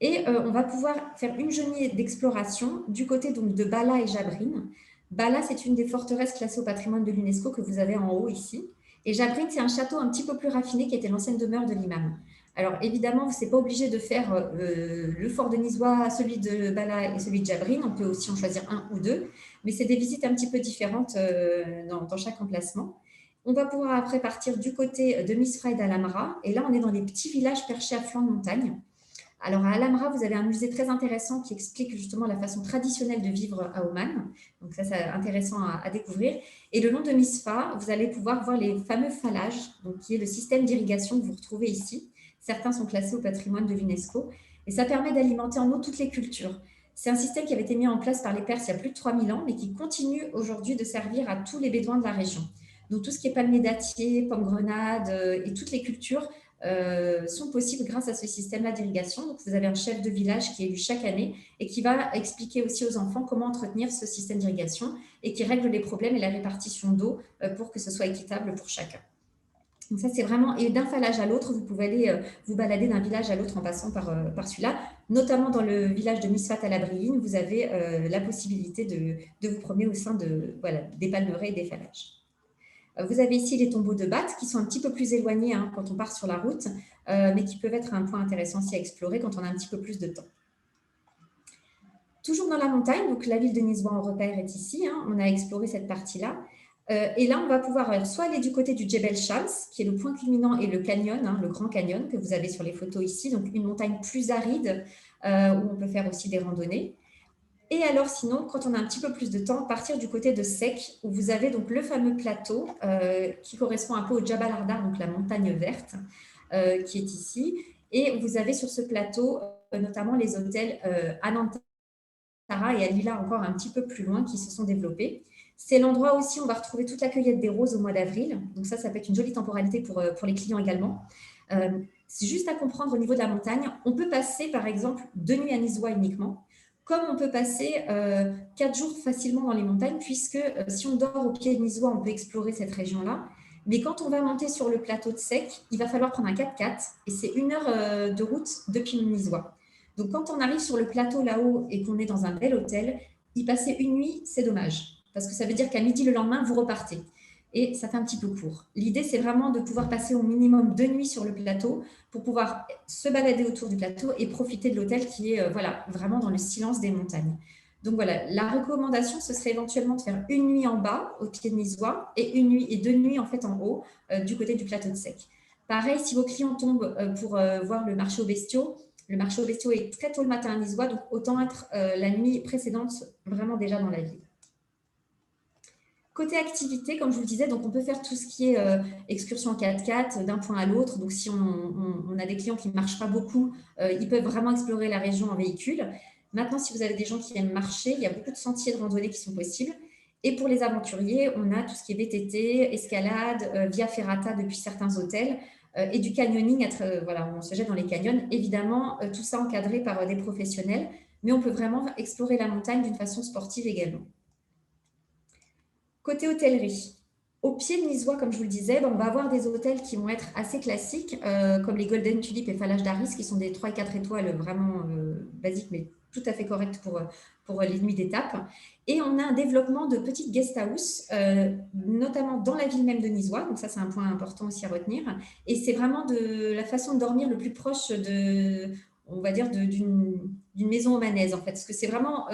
[SPEAKER 1] et on va pouvoir faire une journée d'exploration du côté donc, de Bala et Jabrin. Bala, c'est une des forteresses classées au patrimoine de l'UNESCO que vous avez en haut ici. Et Jabrin, c'est un château un petit peu plus raffiné qui était l'ancienne demeure de l'imam. Alors, évidemment, ce n'est pas obligé de faire le fort de Nizwa, celui de Bala et celui de Jabrin. On peut aussi en choisir un ou deux, mais c'est des visites un petit peu différentes dans chaque emplacement. On va pouvoir après partir du côté de Misfra et d'Alamra. Et là, on est dans les petits villages perchés à flanc de montagne, Alors, à Al Amra, vous avez un musée très intéressant qui explique justement la façon traditionnelle de vivre à Oman. Donc, ça, c'est intéressant à découvrir. Et le long de Misfa, vous allez pouvoir voir les fameux falages, donc, qui est le système d'irrigation que vous retrouvez ici. Certains sont classés au patrimoine de l'UNESCO. Et ça permet d'alimenter en eau toutes les cultures. C'est un système qui avait été mis en place par les Perses il y a plus de 3000 ans, mais qui continue aujourd'hui de servir à tous les Bédouins de la région. Donc, tout ce qui est palmiers dattiers, pommes grenades et toutes les cultures sont possibles grâce à ce système-là d'irrigation. Donc, vous avez un chef de village qui est élu chaque année et qui va expliquer aussi aux enfants comment entretenir ce système d'irrigation et qui règle les problèmes et la répartition d'eau pour que ce soit équitable pour chacun. Donc ça, c'est vraiment, et d'un falage à l'autre, vous pouvez aller vous balader d'un village à l'autre en passant par celui-là. Notamment dans le village de Misfat à Abriyin, vous avez la possibilité de vous promener au sein des palmeraies et des falages. Vous avez ici les tombeaux de Bat qui sont un petit peu plus éloignés quand on part sur la route, mais qui peuvent être un point intéressant aussi à explorer quand on a un petit peu plus de temps. Toujours dans la montagne, donc la ville de Nizwa en repère est ici, on a exploré cette partie-là. Et là, on va pouvoir soit aller du côté du Djebel Shams, qui est le point culminant, et le canyon, le grand canyon que vous avez sur les photos ici, donc une montagne plus aride où on peut faire aussi des randonnées. Et alors, sinon, quand on a un petit peu plus de temps, partir du côté de Sek, où vous avez donc le fameux plateau qui correspond un peu au Jabal Ardar, donc la montagne verte, qui est ici. Et vous avez sur ce plateau notamment les hôtels Anantara et Alila, encore un petit peu plus loin, qui se sont développés. C'est l'endroit aussi où on va retrouver toute la cueillette des roses au mois d'avril. Donc ça peut être une jolie temporalité pour les clients également. C'est juste à comprendre au niveau de la montagne. On peut passer, par exemple, 2 nuits à Nizwa uniquement, comme on peut passer 4 jours facilement dans les montagnes, puisque si on dort au pied de Nizwa, on peut explorer cette région-là. Mais quand on va monter sur le plateau de Sek, il va falloir prendre un 4x4 et c'est 1 heure de route depuis Nizwa. Donc, quand on arrive sur le plateau là-haut et qu'on est dans un bel hôtel, y passer une nuit, c'est dommage. Parce que ça veut dire qu'à midi le lendemain, vous repartez. Et ça fait un petit peu court. L'idée, c'est vraiment de pouvoir passer au minimum 2 nuits sur le plateau pour pouvoir se balader autour du plateau et profiter de l'hôtel qui est vraiment dans le silence des montagnes. Donc voilà, la recommandation, ce serait éventuellement de faire 1 nuit en bas, au pied de Nizwa, et 1 nuit et 2 nuits en fait en haut, du côté du plateau de Sek. Pareil, si vos clients tombent pour voir le marché aux bestiaux, le marché aux bestiaux est très tôt le matin à Nizwa, donc autant être la nuit précédente vraiment déjà dans la ville. Côté activité, comme je vous le disais, donc on peut faire tout ce qui est excursion en 4x4 d'un point à l'autre. Donc, si on a des clients qui ne marchent pas beaucoup, ils peuvent vraiment explorer la région en véhicule. Maintenant, si vous avez des gens qui aiment marcher, il y a beaucoup de sentiers de randonnée qui sont possibles. Et pour les aventuriers, on a tout ce qui est VTT, escalade, via ferrata depuis certains hôtels et du canyoning. On se jette dans les canyons. Évidemment, tout ça encadré par des professionnels, mais on peut vraiment explorer la montagne d'une façon sportive également. Côté hôtellerie, au pied de Nizwa, comme je vous le disais, on va avoir des hôtels qui vont être assez classiques, comme les Golden Tulip et Falaj Daris, qui sont des 3 et 4 étoiles vraiment basiques, mais tout à fait corrects pour les nuits d'étape. Et on a un développement de petites guest house, notamment dans la ville même de Nizwa. Donc ça, c'est un point important aussi à retenir. Et c'est vraiment de la façon de dormir le plus proche on va dire, d'une maison omanaise, en fait. Parce que c'est vraiment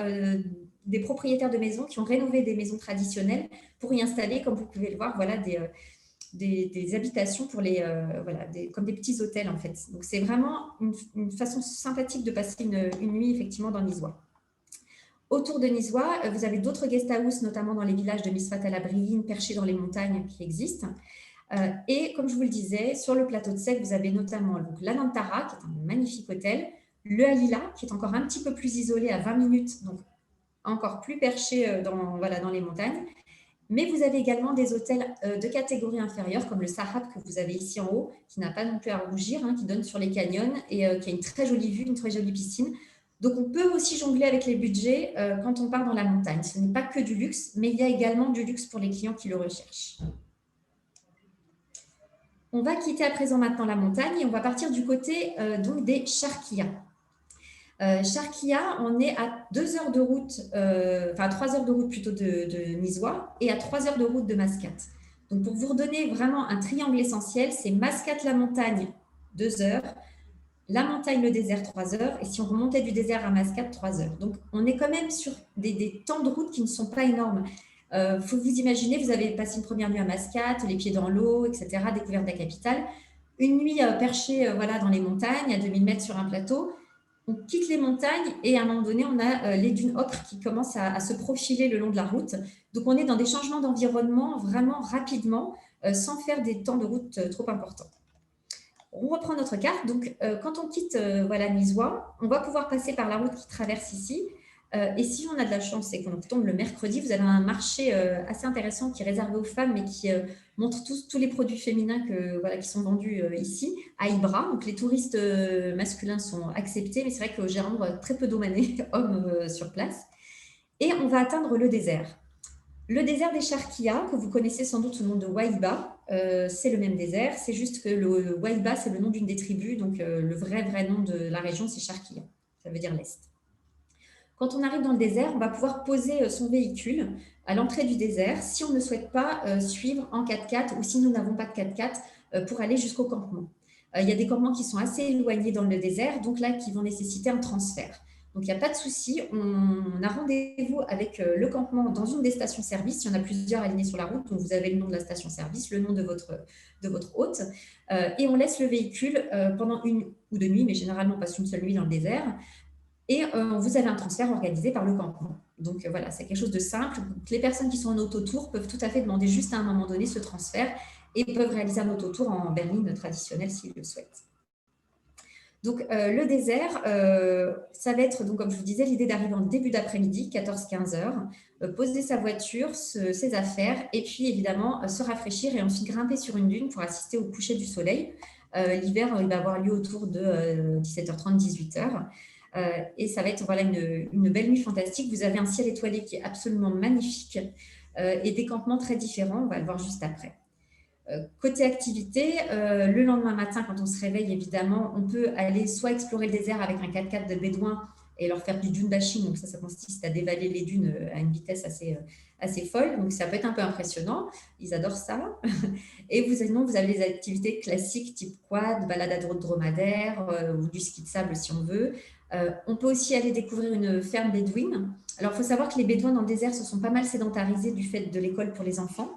[SPEAKER 1] des propriétaires de maisons qui ont rénové des maisons traditionnelles pour y installer, comme vous pouvez le voir, des habitations pour comme des petits hôtels, en fait. Donc, c'est vraiment une façon sympathique de passer une nuit, effectivement, dans Nizwa. Autour de Nizwa, vous avez d'autres guest house, notamment dans les villages de Misfat Al Abriyin, perchés dans les montagnes qui existent. Et comme je vous le disais, sur le plateau de Sek, vous avez notamment l'Anantara, qui est un magnifique hôtel, le Alila, qui est encore un petit peu plus isolé à 20 minutes, donc encore plus perché dans les montagnes. Mais vous avez également des hôtels de catégorie inférieure, comme le Sahab que vous avez ici en haut, qui n'a pas non plus à rougir, qui donne sur les canyons et qui a une très jolie vue, une très jolie piscine. Donc, on peut aussi jongler avec les budgets quand on part dans la montagne. Ce n'est pas que du luxe, mais il y a également du luxe pour les clients qui le recherchent. On va quitter à présent maintenant la montagne et on va partir du côté donc des Sharqiya. Sharqiya, on est à 2 heures de route, 3 heures de route plutôt de Nizwa et à 3 heures de route de Mascat. Donc, pour vous redonner vraiment un triangle essentiel, c'est Mascat, la montagne, 2 heures, la montagne, le désert, 3 heures, et si on remontait du désert à Mascat, 3 heures. Donc, on est quand même sur des temps de route qui ne sont pas énormes. Faut vous imaginer, vous avez passé une première nuit à Mascat, les pieds dans l'eau, etc., découverte de la capitale. Une nuit perchée dans les montagnes, à 2000 mètres sur un plateau. on quitte les montagnes et à un moment donné, on a les dunes ocre qui commencent à se profiler le long de la route. Donc, on est dans des changements d'environnement vraiment rapidement, sans faire des temps de route trop importants. On reprend notre carte. Donc, quand on quitte voilà, Nisois, on va pouvoir passer par la route qui traverse ici. Et si on a de la chance et qu'on tombe le mercredi, vous avez un marché assez intéressant qui est réservé aux femmes et qui montre tous les produits féminins voilà, qui sont vendus ici, à Ibra. Donc, les touristes masculins sont acceptés, mais c'est vrai que j'ai très peu d'Omanais, hommes sur place. Et on va atteindre le désert. Le désert des Charquillas, que vous connaissez sans doute sous le nom de Waïba, c'est le même désert. C'est juste que le Waïba, c'est le nom d'une des tribus. Donc, le vrai nom de la région, c'est Charquilla. Ça veut dire l'Est. Quand on arrive dans le désert, on va pouvoir poser son véhicule à l'entrée du désert si on ne souhaite pas suivre en 4x4 ou si nous n'avons pas de 4x4 pour aller jusqu'au campement. Il y a des campements qui sont assez éloignés dans le désert, donc là, qui vont nécessiter un transfert. Donc, il n'y a pas de souci. On a rendez-vous avec le campement dans une des stations-service. Il y en a plusieurs alignées sur la route. Donc, vous avez le nom de la station-service, le nom de votre hôte. Et on laisse le véhicule pendant une ou deux nuits, mais généralement, on passe une seule nuit dans le désert. Et vous avez un transfert organisé par le campement. Donc voilà, c'est quelque chose de simple. Les personnes qui sont en autotour peuvent tout à fait demander juste à un moment donné ce transfert et peuvent réaliser un autotour en berline traditionnelle s'ils le souhaitent. Donc le désert, ça va être, donc, comme je vous disais, l'idée d'arriver en début d'après-midi, 14-15 heures, poser sa voiture, ses affaires, et puis évidemment se rafraîchir et ensuite grimper sur une dune pour assister au coucher du soleil. L'hiver, il va avoir lieu autour de 17h30, 18h. Et ça va être voilà, une belle nuit fantastique. Vous avez un ciel étoilé qui est absolument magnifique et des campements très différents. On va le voir juste après. Côté activité, le lendemain matin, quand on se réveille, évidemment, on peut aller soit explorer le désert avec un 4x4 de bédouins et leur faire du dune bashing. Donc ça consiste à dévaler les dunes à une vitesse assez folle. Donc ça peut être un peu impressionnant. Ils adorent ça. Et sinon, vous avez les activités classiques type quad, balade à dromadaire ou du ski de sable si on veut. On peut aussi aller découvrir une ferme bédouine. Alors, il faut savoir que les bédouins dans le désert se sont pas mal sédentarisés du fait de l'école pour les enfants.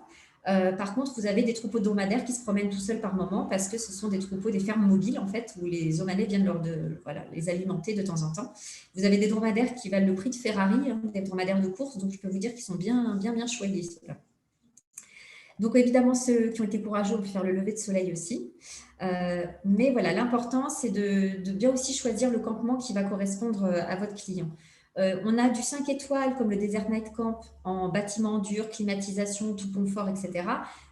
[SPEAKER 1] Par contre, vous avez des troupeaux de dromadaires qui se promènent tout seuls par moment parce que ce sont des troupeaux, des fermes mobiles en fait, où les Omanais viennent les alimenter de temps en temps. Vous avez des dromadaires qui valent le prix de Ferrari, des dromadaires de course, donc je peux vous dire qu'ils sont bien choyés. Donc évidemment, ceux qui ont été courageux ont pu faire le lever de soleil aussi. Mais voilà, l'important, c'est de bien aussi choisir le campement qui va correspondre à votre client. On a du 5 étoiles comme le Desert Night Camp en bâtiment dur, climatisation, tout confort, etc.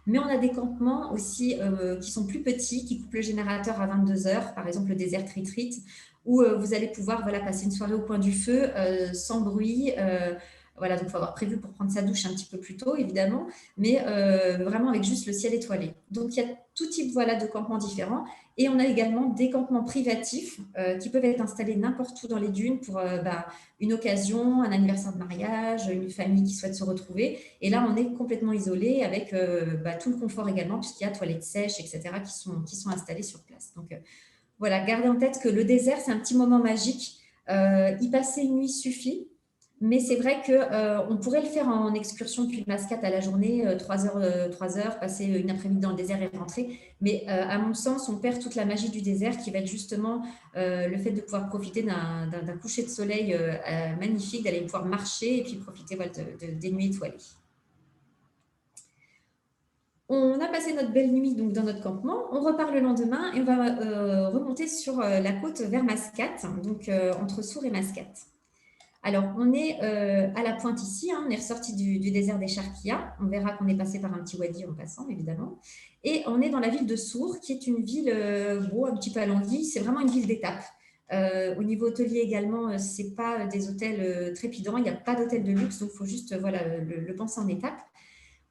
[SPEAKER 1] Mais on a des campements aussi qui sont plus petits, qui coupent le générateur à 22 heures, par exemple le Desert Retreat, où vous allez pouvoir passer une soirée au coin du feu sans bruit. Voilà, donc il faut avoir prévu pour prendre sa douche un petit peu plus tôt, évidemment, mais vraiment avec juste le ciel étoilé. Donc, il y a tout type de campements différents. Et on a également des campements privatifs qui peuvent être installés n'importe où dans les dunes pour une occasion, un anniversaire de mariage, une famille qui souhaite se retrouver. Et là, on est complètement isolé avec tout le confort également, puisqu'il y a toilettes sèches, etc., qui sont installées sur place. Donc, voilà, gardez en tête que le désert, c'est un petit moment magique. Y passer une nuit suffit. Mais c'est vrai qu'on pourrait le faire en excursion depuis Mascate à la journée, 3 heures, passer une après-midi dans le désert et rentrer. Mais à mon sens, on perd toute la magie du désert qui va être justement le fait de pouvoir profiter d'un coucher de soleil magnifique, d'aller pouvoir marcher et puis profiter des nuits étoilées. On a passé notre belle nuit donc, dans notre campement. On repart le lendemain et on va remonter sur la côte vers Mascate, donc entre Sour et Mascate. Alors, on est à la pointe ici, on est ressorti du désert des Charquillas. On verra qu'on est passé par un petit wadi en passant, évidemment. Et on est dans la ville de Sour, qui est une ville un petit peu alanguie. C'est vraiment une ville d'étape. Au niveau hôtelier également, ce n'est pas des hôtels trépidants. Il n'y a pas d'hôtel de luxe, donc il faut juste le penser en étape.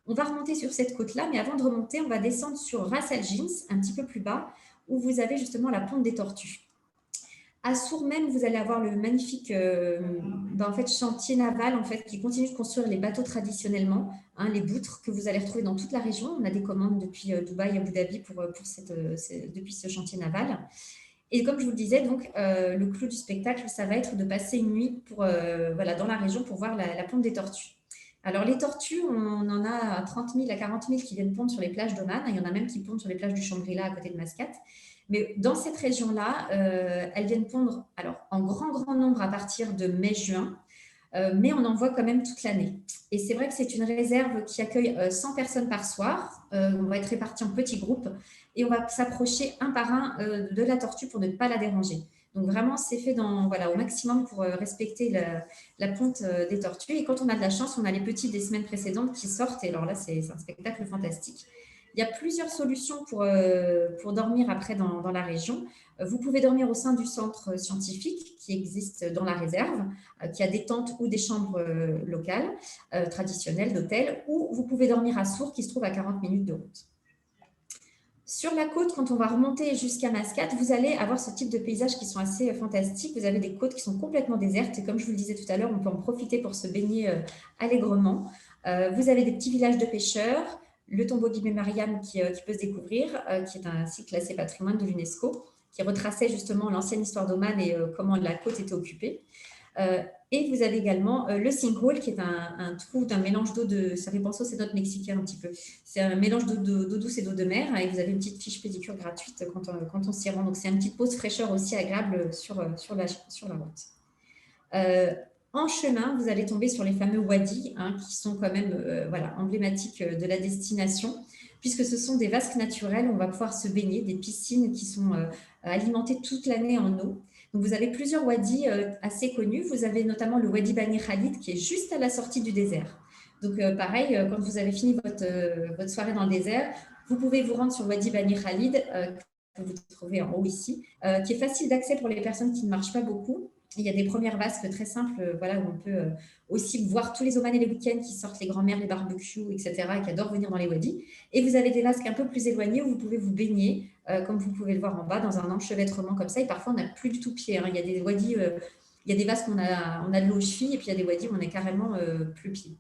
[SPEAKER 1] On va remonter sur cette côte-là, mais avant de remonter, on va descendre sur Ras Al Jins, un petit peu plus bas, où vous avez justement la ponte des tortues. À Sour même, vous allez avoir le magnifique chantier naval qui continue de construire les bateaux traditionnellement, les boutres que vous allez retrouver dans toute la région. On a des commandes depuis Dubaï, Abu Dhabi depuis ce chantier naval. Et comme je vous le disais, donc, le clou du spectacle, ça va être de passer une nuit dans la région pour voir la ponte des tortues. Alors, les tortues, on en a 30 000 à 40 000 qui viennent pondre sur les plages d'Oman. Il y en a même qui pondent sur les plages du Shangri-La à côté de Mascate. Mais dans cette région-là, elles viennent pondre alors, en grand nombre à partir de mai-juin, mais on en voit quand même toute l'année. Et c'est vrai que c'est une réserve qui accueille 100 personnes par soir. On va être répartis en petits groupes et on va s'approcher un par un de la tortue pour ne pas la déranger. Donc vraiment, c'est fait au maximum pour respecter la ponte des tortues. Et quand on a de la chance, on a les petits des semaines précédentes qui sortent. Et alors là, c'est un spectacle fantastique. Il y a plusieurs solutions pour dormir après dans la région. Vous pouvez dormir au sein du centre scientifique qui existe dans la réserve, qui a des tentes ou des chambres locales, traditionnelles d'hôtel, ou vous pouvez dormir à Sourds qui se trouve à 40 minutes de route. Sur la côte, quand on va remonter jusqu'à Mascate, vous allez avoir ce type de paysages qui sont assez fantastiques. Vous avez des côtes qui sont complètement désertes et comme je vous le disais tout à l'heure, on peut en profiter pour se baigner allègrement. Vous avez des petits villages de pêcheurs, le tombeau d'Ibn Mariam qui peut se découvrir, qui est un site classé patrimoine de l'UNESCO, qui retraçait justement l'ancienne histoire d'Oman et comment la côte était occupée. Et vous avez également le sinkhole, qui est un trou d'un mélange d'eau de... Ça fait penser au cénote mexicain un petit peu. C'est un mélange d'eau douce et d'eau de mer. Et vous avez une petite fiche pédicure gratuite quand on s'y rend. Donc, c'est une petite pause fraîcheur aussi agréable sur la route. En chemin, vous allez tomber sur les fameux wadis, qui sont quand même emblématiques de la destination, puisque ce sont des vasques naturelles où on va pouvoir se baigner, des piscines qui sont alimentées toute l'année en eau. Donc, vous avez plusieurs wadis assez connus. Vous avez notamment le wadi Bani Khalid qui est juste à la sortie du désert. Donc, pareil, quand vous avez fini votre soirée dans le désert, vous pouvez vous rendre sur le wadi Bani Khalid, que vous trouvez en haut ici, qui est facile d'accès pour les personnes qui ne marchent pas beaucoup. Il y a des premières vasques très simples, où on peut aussi voir tous les Omanais les week-ends qui sortent les grands-mères, les barbecues, etc., et qui adorent venir dans les wadis. Et vous avez des vasques un peu plus éloignées où vous pouvez vous baigner, comme vous pouvez le voir en bas, dans un enchevêtrement comme ça. Et parfois, on n'a plus du tout pied. Il y a des wadis, il y a des vasques où on a de l'eau aux chevilles, et puis il y a des wadis où on est carrément plus pied.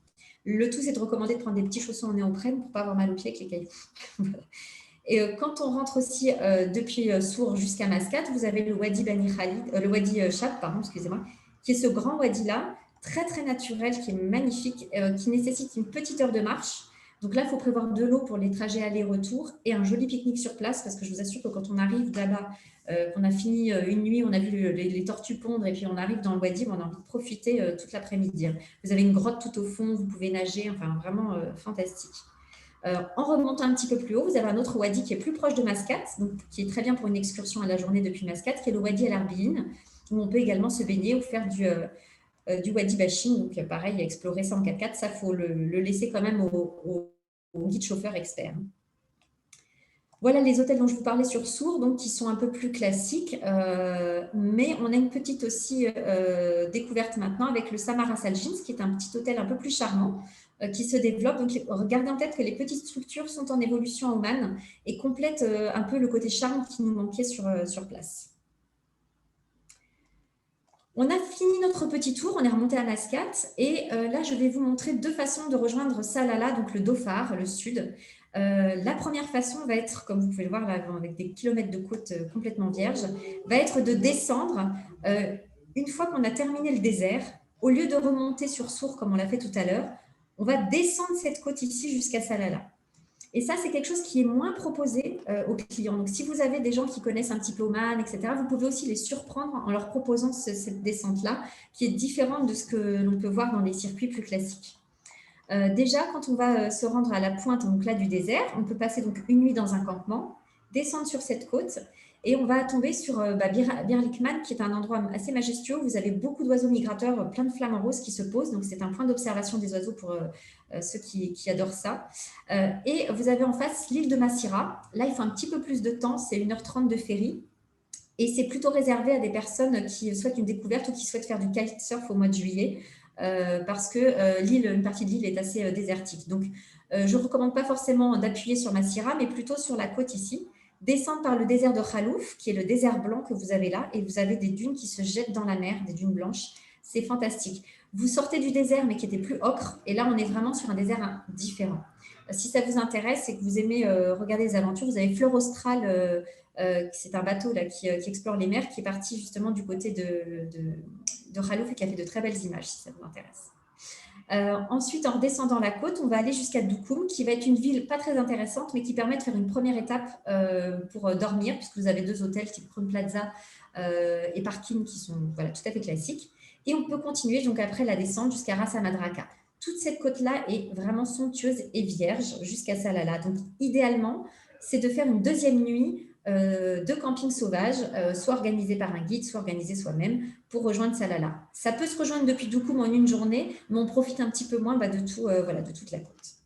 [SPEAKER 1] Le tout, c'est de recommander de prendre des petits chaussons en néoprène pour ne pas avoir mal aux pieds avec les cailloux. Et quand on rentre aussi depuis Sourds jusqu'à Mascate, vous avez le wadi Bani Khalid, le wadi Chab, pardon, excusez-moi, qui est ce grand wadi-là, très très naturel, qui est magnifique, qui nécessite une petite heure de marche. Donc là, il faut prévoir de l'eau pour les trajets aller-retour et un joli pique-nique sur place, parce que je vous assure que quand on arrive là-bas, qu'on a fini une nuit, on a vu les tortues pondre et puis on arrive dans le wadi, on a envie de profiter toute l'après-midi. Vous avez une grotte tout au fond, vous pouvez nager, enfin vraiment fantastique. En remontant un petit peu plus haut, vous avez un autre wadi qui est plus proche de Mascate, donc qui est très bien pour une excursion à la journée depuis Mascate, qui est le wadi El Arbin, où on peut également se baigner ou faire du wadi Bashin. Donc pareil, explorer ça en 4x4, ça faut le laisser quand même au guide chauffeur expert. Voilà les hôtels dont je vous parlais sur Sourds, donc qui sont un peu plus classiques, mais on a une petite aussi découverte maintenant avec le Samara Saljins, qui est un petit hôtel un peu plus charmant, qui se développe. Donc, regardez en tête que les petites structures sont en évolution à Oman et complètent un peu le côté charme qui nous manquait sur place. On a fini notre petit tour, on est remonté à Mascate et là, je vais vous montrer deux façons de rejoindre Salalah, donc le Dhofar, le sud. La première façon va être, comme vous pouvez le voir là, avec des kilomètres de côte complètement vierges, va être de descendre une fois qu'on a terminé le désert. Au lieu de remonter sur Sourds comme on l'a fait tout à l'heure, on va descendre cette côte ici jusqu'à Salalah. Et ça, c'est quelque chose qui est moins proposé aux clients. Donc, si vous avez des gens qui connaissent un petit peu Oman, etc., vous pouvez aussi les surprendre en leur proposant cette descente-là, qui est différente de ce que l'on peut voir dans les circuits plus classiques. Déjà, quand on va se rendre à la pointe donc là, du désert, on peut passer donc une nuit dans un campement, descendre sur cette côte et on va tomber sur Bir Likman, qui est un endroit assez majestueux. Vous avez beaucoup d'oiseaux migrateurs, plein de flamants roses qui se posent. Donc, c'est un point d'observation des oiseaux pour ceux qui adorent ça. Et vous avez en face l'île de Massira. Là, il faut un petit peu plus de temps. C'est 1h30 de ferry. Et c'est plutôt réservé à des personnes qui souhaitent une découverte ou qui souhaitent faire du kitesurf au mois de juillet. Parce que une partie de l'île est assez désertique. Donc, je ne recommande pas forcément d'appuyer sur Massira, mais plutôt sur la côte ici. Descendre par le désert de Khalouf, qui est le désert blanc que vous avez là, et vous avez des dunes qui se jettent dans la mer, des dunes blanches. C'est fantastique. Vous sortez du désert, mais qui était plus ocre, et là, on est vraiment sur un désert différent. Si ça vous intéresse et que vous aimez regarder les aventures, vous avez Fleur Austral, c'est un bateau là, qui explore les mers, qui est parti justement du côté de Khalouf et qui a fait de très belles images, si ça vous intéresse. Ensuite, en redescendant la côte, on va aller jusqu'à Doukoum, qui va être une ville pas très intéressante, mais qui permet de faire une première étape pour dormir, puisque vous avez 2 hôtels type Crown Plaza et parking qui sont voilà, tout à fait classiques. Et on peut continuer donc après la descente jusqu'à Ras Madraka. Toute cette côte-là est vraiment somptueuse et vierge jusqu'à Salalah. Donc, idéalement, c'est de faire une deuxième nuit de camping sauvage, soit organisé par un guide, soit organisé soi-même, pour rejoindre Salalah. Ça peut se rejoindre depuis Doukoum en une journée, mais on profite un petit peu moins de toute la côte.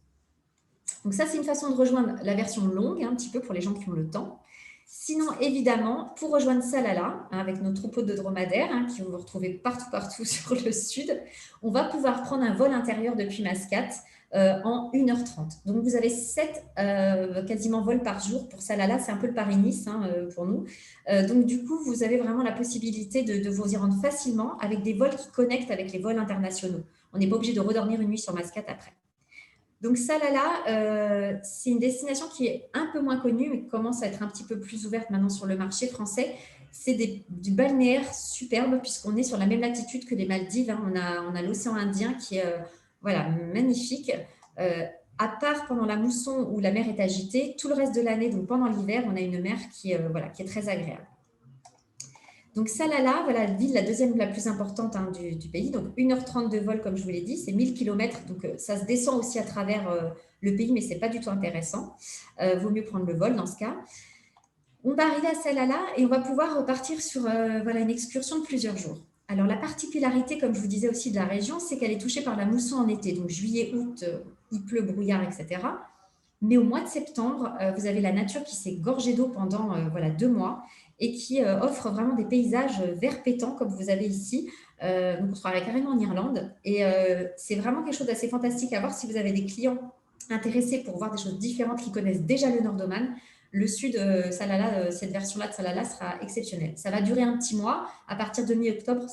[SPEAKER 1] Donc ça, c'est une façon de rejoindre la version longue, un petit peu pour les gens qui ont le temps. Sinon, évidemment, pour rejoindre Salalah, avec nos troupeaux de dromadaires, qui vont vous retrouver partout sur le sud, on va pouvoir prendre un vol intérieur depuis Mascate en 1h30. Donc, vous avez 7 quasiment vols par jour pour Salalah. C'est un peu le Paris-Nice pour nous. Donc, du coup, vous avez vraiment la possibilité de vous y rendre facilement avec des vols qui connectent avec les vols internationaux. On n'est pas obligé de redormir une nuit sur Mascate après. Donc Salalah, c'est une destination qui est un peu moins connue, mais qui commence à être un petit peu plus ouverte maintenant sur le marché français. C'est du balnéaire superbe, puisqu'on est sur la même latitude que les Maldives. On a l'océan Indien qui est magnifique. À part pendant la mousson où la mer est agitée, tout le reste de l'année, donc pendant l'hiver, on a une mer qui est très agréable. Donc Salalah, voilà, la ville, la deuxième la plus importante du pays, donc 1h30 de vol, comme je vous l'ai dit, c'est 1000 km, donc ça se descend aussi à travers le pays, mais ce n'est pas du tout intéressant. Vaut mieux prendre le vol dans ce cas. On va arriver à Salalah et on va pouvoir repartir sur une excursion de plusieurs jours. Alors la particularité, comme je vous disais aussi de la région, c'est qu'elle est touchée par la mousson en été, donc juillet, août, il pleut, brouillard, etc. Mais au mois de septembre, vous avez la nature qui s'est gorgée d'eau pendant 2 mois et qui offre vraiment des paysages vert pétant comme vous avez ici. Donc on se croirait carrément en Irlande. Et c'est vraiment quelque chose d'assez fantastique à voir si vous avez des clients intéressés pour voir des choses différentes qui connaissent déjà le nord d'Oman. Le sud, Salalah, cette version-là de Salalah sera exceptionnelle. Ça va durer un petit mois. À partir de mi-octobre,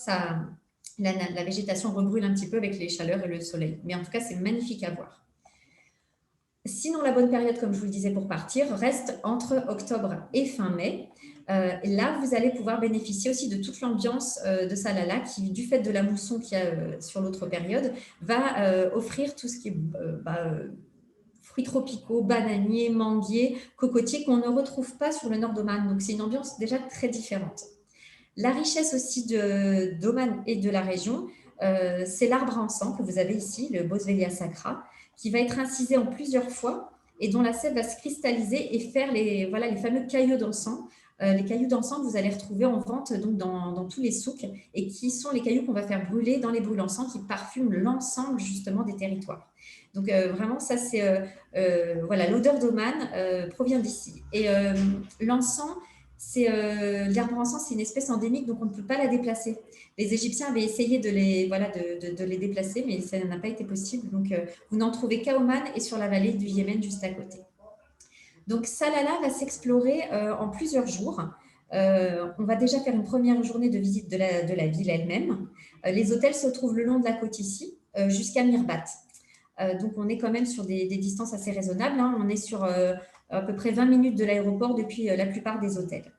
[SPEAKER 1] la végétation rebrûle un petit peu avec les chaleurs et le soleil. Mais en tout cas, c'est magnifique à voir. Sinon, la bonne période, comme je vous le disais, pour partir, reste entre octobre et fin mai. Là, vous allez pouvoir bénéficier aussi de toute l'ambiance de Salalah qui, du fait de la mousson qu'il y a sur l'autre période, va offrir tout ce qui est fruits tropicaux, bananiers, manguiers, cocotiers qu'on ne retrouve pas sur le nord d'Oman. Donc, c'est une ambiance déjà très différente. La richesse aussi d'Oman et de la région, c'est l'arbre à encens que vous avez ici, le Boswellia sacra, qui va être incisé en plusieurs fois et dont la sève va se cristalliser et faire les fameux cailloux d'encens. Les cailloux d'encens que vous allez retrouver en vente donc dans tous les souks et qui sont les cailloux qu'on va faire brûler dans les brûles encens qui parfument l'ensemble justement des territoires. Donc vraiment, ça c'est l'odeur d'Oman provient d'ici. Et l'encens, l'arbre encens, c'est une espèce endémique, donc on ne peut pas la déplacer. Les Égyptiens avaient essayé de les déplacer, mais ça n'a pas été possible. Donc, vous n'en trouvez qu'à Oman et sur la vallée du Yémen juste à côté. Donc, Salalah va s'explorer en plusieurs jours. On va déjà faire une première journée de visite de la ville elle-même. Les hôtels se trouvent le long de la côte ici, jusqu'à Mirbat. Donc, on est quand même sur des distances assez raisonnables. On est sur à peu près 20 minutes de l'aéroport depuis la plupart des hôtels.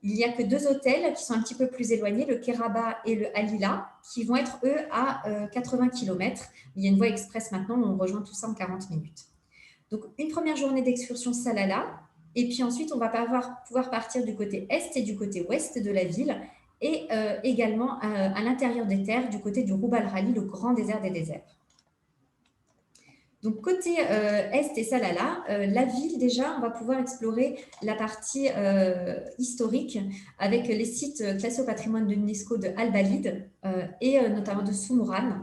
[SPEAKER 1] Il n'y a que 2 hôtels qui sont un petit peu plus éloignés, le Keraba et le Alila, qui vont être, eux, à 80 km. Il y a une voie express maintenant, on rejoint tout ça en 40 minutes. Donc, une première journée d'excursion Salalah, et puis ensuite, on va pouvoir partir du côté est et du côté ouest de la ville, et également à l'intérieur des terres, du côté du Rub al-Khali, le grand désert des déserts. Donc, côté est et Salalah, la ville, déjà, on va pouvoir explorer la partie historique avec les sites classés au patrimoine de l'UNESCO de Al-Balid et notamment de Soumouran,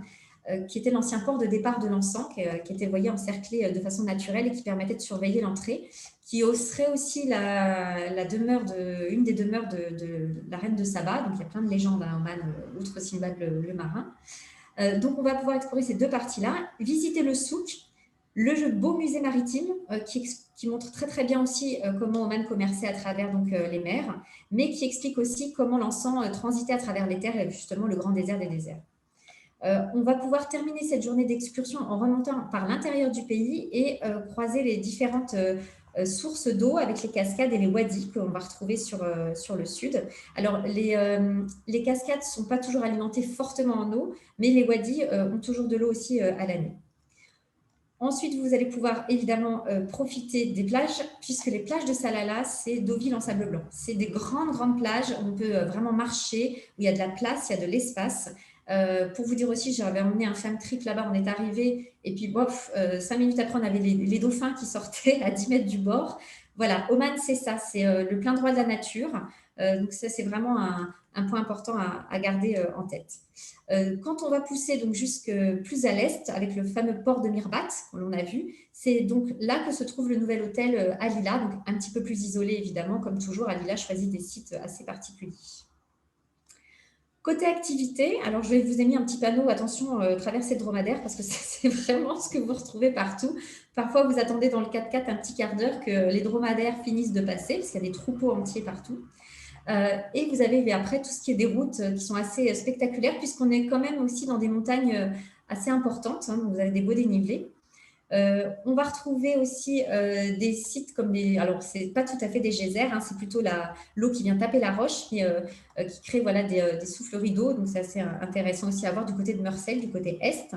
[SPEAKER 1] qui était l'ancien port de départ de l'encens, qui était, voyez, encerclé de façon naturelle et qui permettait de surveiller l'entrée, qui serait aussi une des demeures de la reine de Saba. Donc, il y a plein de légendes à Oman, outre Sinbad le marin. Donc, on va pouvoir explorer ces 2 parties-là, visiter le souk, le beau musée maritime qui montre très très bien aussi comment Oman commerçait à travers les mers, mais qui explique aussi comment l'encens transitait à travers les terres et justement le grand désert des déserts. On va pouvoir terminer cette journée d'excursion en remontant par l'intérieur du pays et croiser les différentes sources d'eau avec les cascades et les wadis qu'on va retrouver sur le sud. Alors, les cascades ne sont pas toujours alimentées fortement en eau, mais les wadis ont toujours de l'eau aussi à l'année. Ensuite, vous allez pouvoir évidemment profiter des plages, puisque les plages de Salalah, c'est Deauville en sable blanc. C'est des grandes, grandes plages où on peut vraiment marcher, où il y a de la place, il y a de l'espace. Pour vous dire aussi, j'avais emmené un femme trip là-bas, on est arrivé, et puis bof, 5 minutes après, on avait les dauphins qui sortaient à 10 mètres du bord. Voilà, Oman, c'est ça, c'est le plein droit de la nature. Donc ça, c'est vraiment un point important à garder en tête. Quand on va pousser donc jusque plus à l'est, avec le fameux port de Mirbat, que l'on a vu, c'est donc là que se trouve le nouvel hôtel Alila, donc un petit peu plus isolé évidemment, comme toujours, Alila choisit des sites assez particuliers. Côté activité, alors je vous ai mis un petit panneau, attention, traversée de dromadaire, parce que c'est vraiment ce que vous retrouvez partout. Parfois, vous attendez dans le 4x4 un petit quart d'heure que les dromadaires finissent de passer, parce qu'il y a des troupeaux entiers partout. Et vous avez après tout ce qui est des routes qui sont assez spectaculaires, puisqu'on est quand même aussi dans des montagnes assez importantes, hein, donc vous avez des beaux dénivelés. On va retrouver aussi des sites comme des... Alors, ce n'est pas tout à fait des geysers, hein, c'est plutôt l'eau qui vient taper la roche, qui crée voilà, des souffleries d'eau. Donc, c'est assez intéressant aussi à voir du côté de Mersel, du côté est.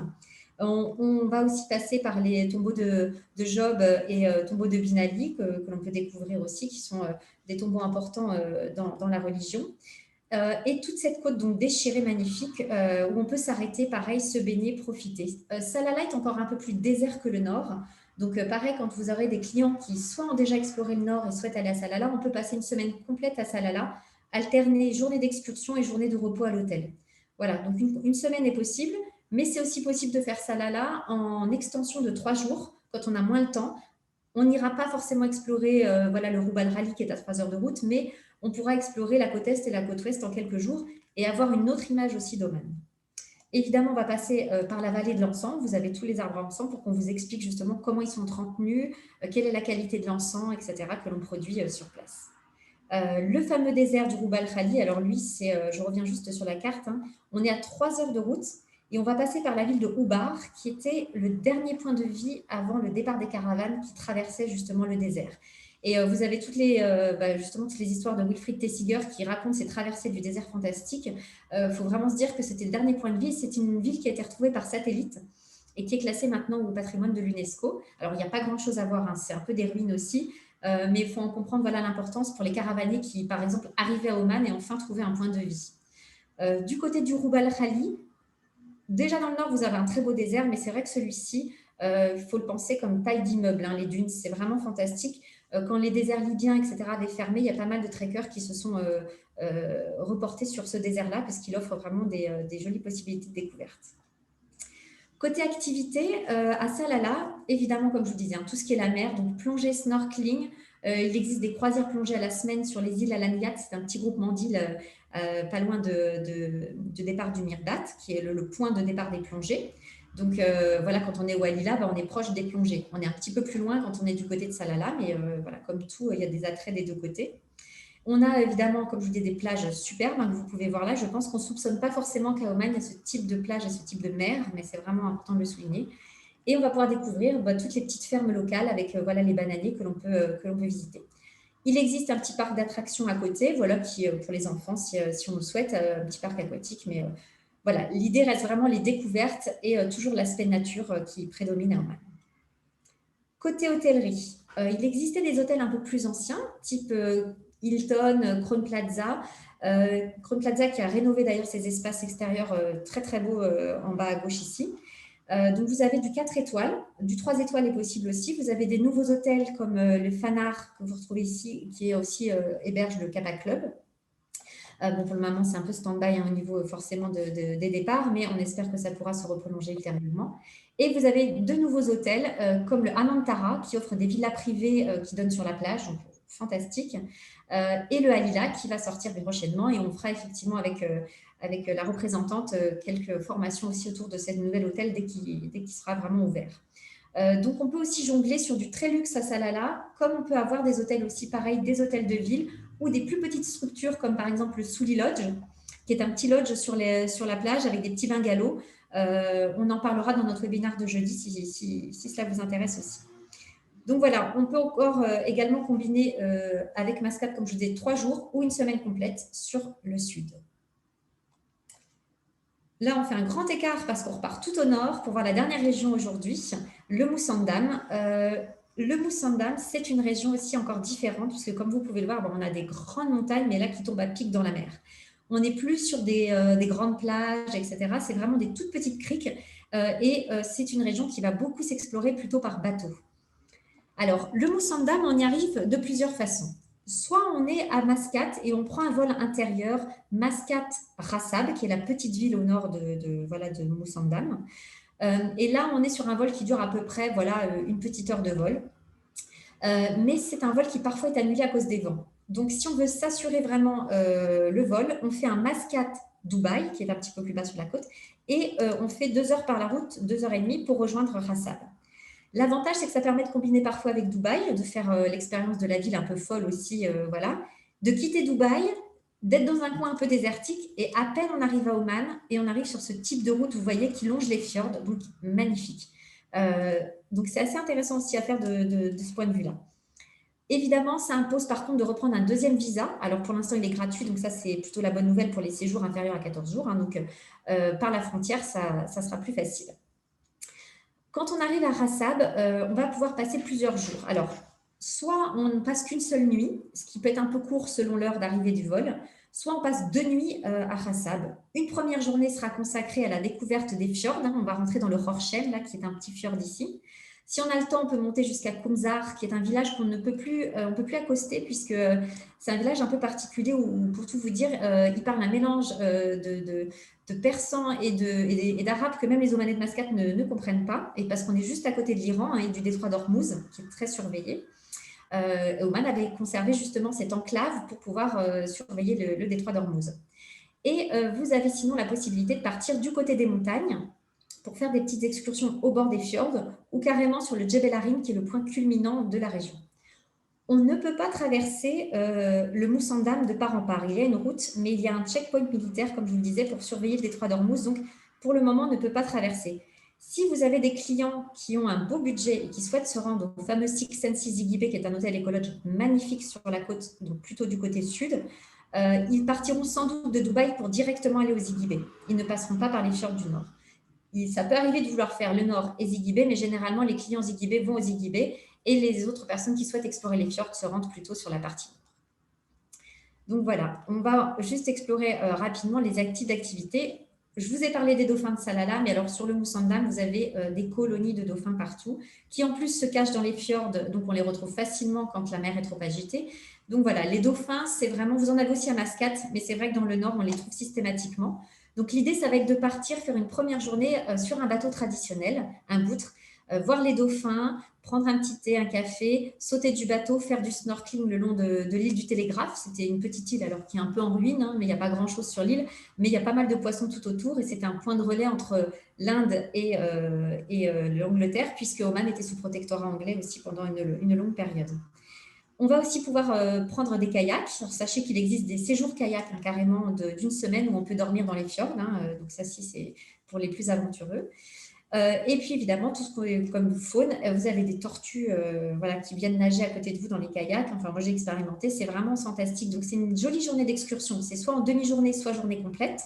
[SPEAKER 1] On va aussi passer par les tombeaux de Job et tombeaux de Binali, que l'on peut découvrir aussi, qui sont des tombeaux importants dans la religion. Et toute cette côte donc déchirée, magnifique, où on peut s'arrêter, pareil, se baigner, profiter. Salalah est encore un peu plus désert que le nord. Donc, pareil, quand vous aurez des clients qui soit ont déjà exploré le nord et souhaitent aller à Salalah, on peut passer une semaine complète à Salalah, alterner journée d'excursion et journée de repos à l'hôtel. Voilà, donc une semaine est possible, mais c'est aussi possible de faire Salalah en extension de 3 jours, quand on a moins le temps. On n'ira pas forcément explorer voilà, le Rouba al Khali qui est à 3 heures de route, mais on pourra explorer la côte est et la côte ouest en quelques jours et avoir une autre image aussi d'Oman. Évidemment, on va passer par la vallée de l'encens. Vous avez tous les arbres à encens pour qu'on vous explique justement comment ils sont entretenus, quelle est la qualité de l'encens, etc., que l'on produit sur place. Le fameux désert du Rouba al Khali, alors lui, je reviens juste sur la carte, hein, on est à 3 heures de route et on va passer par la ville de Oubar, qui était le dernier point de vie avant le départ des caravanes qui traversaient justement le désert. Et vous avez justement toutes les histoires de Wilfried Tessiger qui racontent ces traversées du désert fantastique. Faut vraiment se dire que c'était le dernier point de vie. C'est une ville qui a été retrouvée par satellite et qui est classée maintenant au patrimoine de l'UNESCO. Alors, il n'y a pas grand-chose à voir, hein, c'est un peu des ruines aussi, mais il faut en comprendre voilà, l'importance pour les caravaniers qui, par exemple, arrivaient à Oman et enfin trouvaient un point de vie. Du côté du Rouba al Khali, déjà dans le nord, vous avez un très beau désert, mais c'est vrai que celui-ci, il faut le penser comme taille d'immeuble. Hein, les dunes, c'est vraiment fantastique. Quand les déserts libyens, etc., avaient fermé, il y a pas mal de trekkers qui se sont reportés sur ce désert-là parce qu'il offre vraiment des jolies possibilités de découverte. Côté activité, à Salalah, évidemment, comme je vous disais, hein, tout ce qui est la mer, donc plongée, snorkeling. Il existe des croisières plongées à la semaine sur les îles Al-Aniyat. C'est un petit groupement d'îles pas loin du départ du Mirbat, qui est le point de départ des plongées. Donc voilà, quand on est au Alila, on est proche des plongées. On est un petit peu plus loin quand on est du côté de Salalah, mais voilà, comme tout, il y a des attraits des deux côtés. On a évidemment, comme je vous dis, des plages superbes hein, que vous pouvez voir là. Je pense qu'on ne soupçonne pas forcément qu'à Oman, il y a ce type de plage et ce type de mer, mais c'est vraiment important de le souligner. Et on va pouvoir découvrir toutes les petites fermes locales avec voilà, les bananiers que l'on peut visiter. Il existe un petit parc d'attractions à côté, voilà, qui pour les enfants, si on le souhaite, un petit parc aquatique. Mais voilà, l'idée reste vraiment les découvertes et toujours l'aspect nature qui prédomine à Oman. Côté hôtellerie, il existait des hôtels un peu plus anciens, type Hilton, Crown Plaza. Crown Plaza qui a rénové d'ailleurs ses espaces extérieurs très très beaux en bas à gauche ici. Donc vous avez du 4 étoiles, du 3 étoiles est possible aussi. Vous avez des nouveaux hôtels comme le Fanar que vous retrouvez ici, qui est aussi héberge le Kappa Club. Bon, pour le moment, c'est un peu stand-by hein, au niveau forcément des départs, mais on espère que ça pourra se reprolonger ultérieurement. Et vous avez deux nouveaux hôtels, comme le Anantara, qui offre des villas privées qui donnent sur la plage, donc fantastique, et le Alila, qui va sortir prochainement. Et on fera effectivement avec la représentante quelques formations aussi autour de ce nouvel hôtel dès qu'il sera vraiment ouvert. Donc, on peut aussi jongler sur du très luxe à Salalah, comme on peut avoir des hôtels aussi pareils, des hôtels de ville ou des plus petites structures comme par exemple le Souli Lodge, qui est un petit lodge sur la plage avec des petits bungalows. On en parlera dans notre webinaire de jeudi si cela vous intéresse aussi. Donc voilà, on peut encore également combiner avec Mascate, comme je vous disais, 3 jours ou une semaine complète sur le sud. Là, on fait un grand écart parce qu'on repart tout au nord pour voir la dernière région aujourd'hui, le Moussandan. Le Moussandan, c'est une région aussi encore différente puisque comme vous pouvez le voir, bon, on a des grandes montagnes, mais là qui tombent à pic dans la mer. On n'est plus sur des grandes plages, etc. C'est vraiment des toutes petites criques et c'est une région qui va beaucoup s'explorer plutôt par bateau. Alors, le Moussandam, on y arrive de plusieurs façons. Soit on est à Mascate et on prend un vol intérieur Mascate-Rassab, qui est la petite ville au nord de Moussandam. Et là, on est sur un vol qui dure à peu près une petite heure de vol. Mais c'est un vol qui parfois est annulé à cause des vents. Donc, si on veut s'assurer vraiment le vol, on fait un Mascate-Dubaï, qui est un petit peu plus bas sur la côte, et on fait 2 heures par la route, 2 heures et demie pour rejoindre Rassab. L'avantage, c'est que ça permet de combiner parfois avec Dubaï, de faire l'expérience de la ville un peu folle aussi, de quitter Dubaï, d'être dans un coin un peu désertique, et à peine on arrive à Oman, et on arrive sur ce type de route, vous voyez, qui longe les fjords, donc magnifique. Donc c'est assez intéressant aussi à faire de ce point de vue-là. Évidemment, ça impose par contre de reprendre un deuxième visa. Alors pour l'instant, il est gratuit, donc ça c'est plutôt la bonne nouvelle pour les séjours inférieurs à 14 jours. Donc par la frontière, ça sera plus facile. Quand on arrive à Rassab, on va pouvoir passer plusieurs jours. Alors, soit on ne passe qu'une seule nuit, ce qui peut être un peu court selon l'heure d'arrivée du vol, soit on passe 2 nuits à Rassab. Une première journée sera consacrée à la découverte des fjords. On va rentrer dans le Rorschel, là, qui est un petit fjord ici. Si on a le temps, on peut monter jusqu'à Kumzar, qui est un village qu'on ne peut plus, on peut plus accoster, puisque c'est un village un peu particulier où, pour tout vous dire, il parle un mélange de persan et d'arabe que même les Omanais de Mascate ne comprennent pas, et parce qu'on est juste à côté de l'Iran et du détroit d'Ormuz, qui est très surveillé. Oman avait conservé justement cette enclave pour pouvoir surveiller le détroit d'Ormuz. Et vous avez sinon la possibilité de partir du côté des montagnes pour faire des petites excursions au bord des fjords ou carrément sur le Djebel Harim, qui est le point culminant de la région. On ne peut pas traverser le Moussandam de part en part. Il y a une route, mais il y a un checkpoint militaire, comme je vous le disais, pour surveiller le détroit d'Ormuz. Donc, pour le moment, on ne peut pas traverser. Si vous avez des clients qui ont un beau budget et qui souhaitent se rendre au fameux Six Senses Zigibé, qui est un hôtel écologique magnifique sur la côte, donc plutôt du côté sud, ils partiront sans doute de Dubaï pour directement aller au Zigibé. Ils ne passeront pas par les fjords du nord. Ça peut arriver de vouloir faire le nord et Zigibé, mais généralement, les clients Zigibé vont au Zigibé et les autres personnes qui souhaitent explorer les fjords se rendent plutôt sur la partie nord. Donc voilà, on va juste explorer rapidement les types d'activités. Je vous ai parlé des dauphins de Salalah, mais alors sur le Moussandam, vous avez des colonies de dauphins partout, qui en plus se cachent dans les fjords, donc on les retrouve facilement quand la mer est trop agitée. Donc voilà, les dauphins, c'est vraiment, vous en avez aussi à Mascate, mais c'est vrai que dans le nord, on les trouve systématiquement. Donc l'idée, ça va être de partir faire une première journée sur un bateau traditionnel, un boutre, voir les dauphins, prendre un petit thé, un café, sauter du bateau, faire du snorkeling le long de l'île du Télégraphe. C'était une petite île alors qui est un peu en ruine, mais il n'y a pas grand-chose sur l'île, mais il y a pas mal de poissons tout autour et c'était un point de relais entre l'Inde et l'Angleterre, puisque Oman était sous protectorat anglais aussi pendant une longue période. On va aussi pouvoir prendre des kayaks. Alors, sachez qu'il existe des séjours kayak carrément d'une semaine où on peut dormir dans les fjords. Donc ça, c'est pour les plus aventureux. Et puis évidemment, tout ce qu'on est comme faune, vous avez des tortues qui viennent nager à côté de vous dans les kayaks. Enfin, moi j'ai expérimenté, c'est vraiment fantastique. Donc c'est une jolie journée d'excursion. C'est soit en demi-journée, soit journée complète.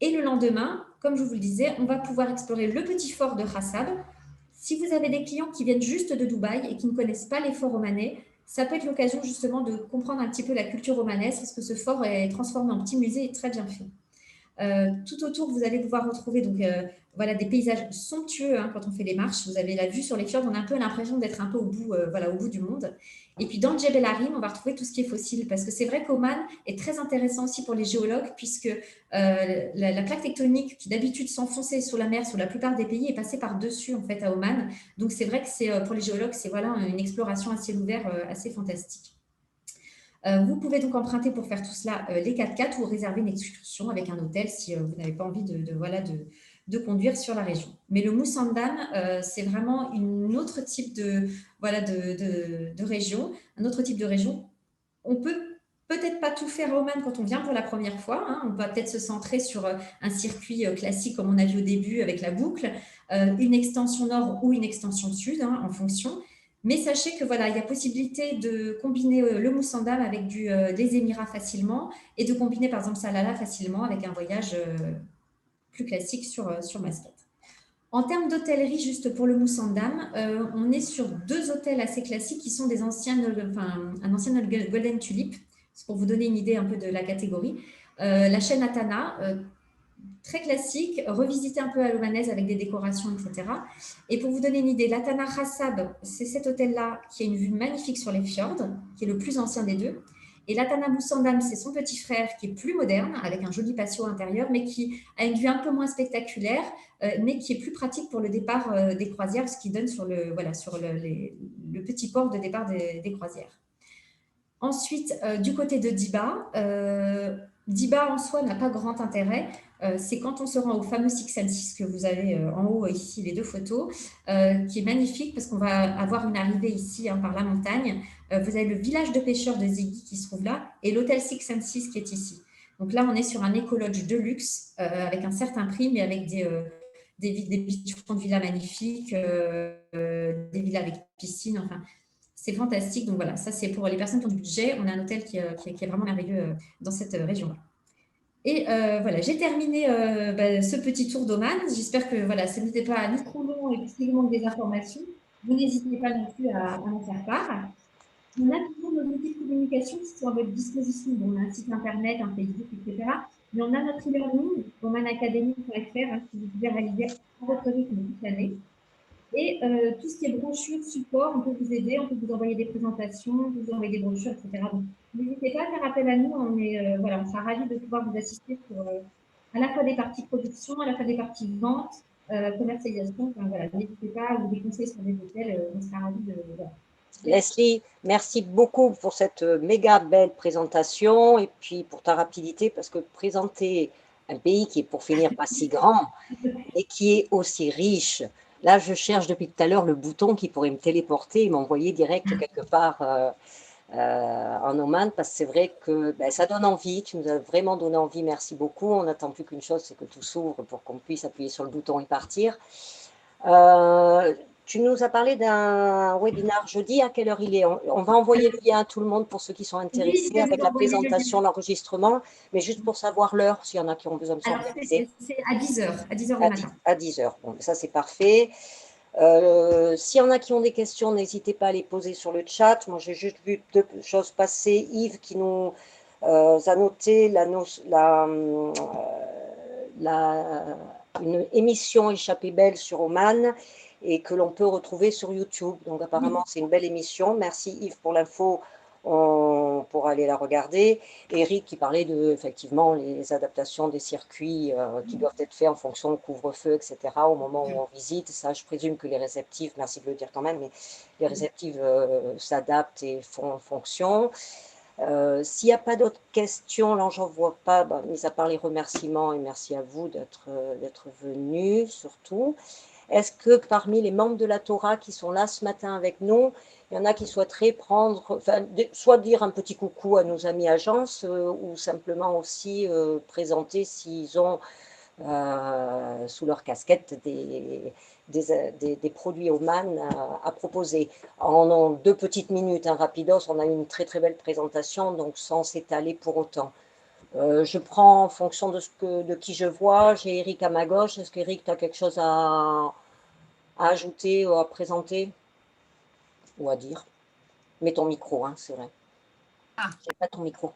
[SPEAKER 1] Et le lendemain, comme je vous le disais, on va pouvoir explorer le petit fort de Rassab. Si vous avez des clients qui viennent juste de Dubaï et qui ne connaissent pas les forts omanais, ça peut être l'occasion justement de comprendre un petit peu la culture omanaise, parce que ce fort est transformé en petit musée et très bien fait. Tout autour, vous allez pouvoir retrouver des paysages somptueux quand on fait les marches. Vous avez la vue sur les fjords, on a un peu l'impression d'être un peu au bout du monde. Et puis dans le Djebel Harim, on va retrouver tout ce qui est fossile, parce que c'est vrai qu'Oman est très intéressant aussi pour les géologues, puisque la plaque tectonique qui d'habitude s'enfonçait sous la mer sur la plupart des pays est passée par-dessus en fait à Oman. Donc c'est vrai que pour les géologues, c'est une exploration à ciel ouvert assez fantastique. Vous pouvez donc emprunter pour faire tout cela les 4x4 ou réserver une excursion avec un hôtel si vous n'avez pas envie de conduire sur la région. Mais le Moussandam, c'est vraiment un autre type de région, un autre type de région. On peut peut-être pas tout faire à Oman quand on vient pour la première fois. On va peut-être se centrer sur un circuit classique comme on a vu au début avec la boucle, une extension nord ou une extension sud en fonction. Mais sachez que voilà, il y a possibilité de combiner le Moussandam avec des Émirats facilement et de combiner par exemple Salalah facilement avec un voyage plus classique sur Mascate. En termes d'hôtellerie, juste pour le Moussandam, on est sur 2 hôtels assez classiques qui sont un ancien Golden Tulip. C'est pour vous donner une idée un peu de la catégorie. La chaîne Atana, très classique, revisité un peu à l'omanaise avec des décorations, etc. Et pour vous donner une idée, l'Atana Khassab, c'est cet hôtel-là qui a une vue magnifique sur les fjords, qui est le plus ancien des deux. Et l'Atana Moussandam, c'est son petit frère qui est plus moderne, avec un joli patio intérieur, mais qui a une vue un peu moins spectaculaire, mais qui est plus pratique pour le départ des croisières, ce qui donne sur le petit port de départ des croisières. Ensuite, du côté de Diba, Diba en soi n'a pas grand intérêt. C'est quand on se rend au fameux Six and Six que vous avez en haut ici, les 2 photos, qui est magnifique parce qu'on va avoir une arrivée ici par la montagne. Vous avez le village de pêcheurs de Ziggy qui se trouve là et l'hôtel Six and Six qui est ici. Donc là, on est sur un éco-lodge de luxe avec un certain prix, mais avec des beachfront de villas magnifiques, des villas avec piscine, enfin, c'est fantastique. Donc voilà, ça c'est pour les personnes qui ont du budget. On a un hôtel qui est vraiment merveilleux dans cette région-là. Et voilà, j'ai terminé ce petit tour d'Oman. J'espère que voilà, ce n'était pas ni trop long et qu'il manque des informations. Vous n'hésitez pas non plus à en faire part. On a toujours nos outils de communication qui sont à votre disposition. Bon, on a un site internet, un Facebook, etc. Mais on a notre e-learning, omanacademy.fr, que vous pouvez réaliser à votre rythme toute l'année. Et tout ce qui est brochure, support, on peut vous aider, on peut vous envoyer des présentations, vous envoyer des brochures, etc. Donc, n'hésitez pas à faire appel à nous. On sera ravis de pouvoir vous assister pour à la fois des parties production, à la fois des parties vente, commercialisation. Enfin, voilà, n'hésitez pas, ou des conseils sur des hôtels, on sera ravis de. Voilà.
[SPEAKER 2] Leslie, merci beaucoup pour cette méga belle présentation et puis pour ta rapidité, parce que présenter un pays qui est pour finir pas si grand et qui est aussi riche. Là, je cherche depuis tout à l'heure le bouton qui pourrait me téléporter et m'envoyer direct quelque part en Oman, parce que c'est vrai que ça donne envie. Tu nous as vraiment donné envie. Merci beaucoup. On n'attend plus qu'une chose, c'est que tout s'ouvre pour qu'on puisse appuyer sur le bouton et partir. Tu nous as parlé d'un webinar jeudi. À quelle heure il est? On va envoyer le lien à tout le monde pour ceux qui sont intéressés,
[SPEAKER 1] Oui,
[SPEAKER 2] avec la présentation, l'enregistrement, mais juste pour savoir l'heure, s'il y en a qui ont besoin de s'organiser.
[SPEAKER 1] C'est à 10h, à 10h du matin.
[SPEAKER 2] À 10h. Bon, ça, c'est parfait. S'il y en a qui ont des questions, n'hésitez pas à les poser sur le chat. Moi, j'ai juste vu 2 choses passer. Yves qui nous a noté une émission Échappée belle sur Oman et que l'on peut retrouver sur YouTube. Donc, apparemment, c'est une belle émission. Merci Yves pour l'info. On pourra aller la regarder. Eric qui parlait de, effectivement, les adaptations des circuits qui doivent être faits en fonction du couvre-feu, etc. au moment où on visite. Ça, je présume que les réceptifs, merci de le dire quand même, mais les réceptifs s'adaptent et font en fonction. S'il n'y a pas d'autres questions, là, j'en vois pas, mis à part les remerciements, et merci à vous d'être venus, surtout. Est-ce que parmi les membres de la Torah qui sont là ce matin avec nous, il y en a qui souhaiteraient prendre, soit dire un petit coucou à nos amis agences, ou simplement aussi présenter s'ils ont sous leur casquette des produits Oman à proposer. En 2 petites minutes, rapidos, on a une très très belle présentation, donc sans s'étaler pour autant. Je prends en fonction de qui je vois. J'ai Eric à ma gauche. Est-ce qu'Eric, tu as quelque chose à ajouter ou à présenter ou à dire? Mets ton micro, c'est vrai. J'ai pas ton micro.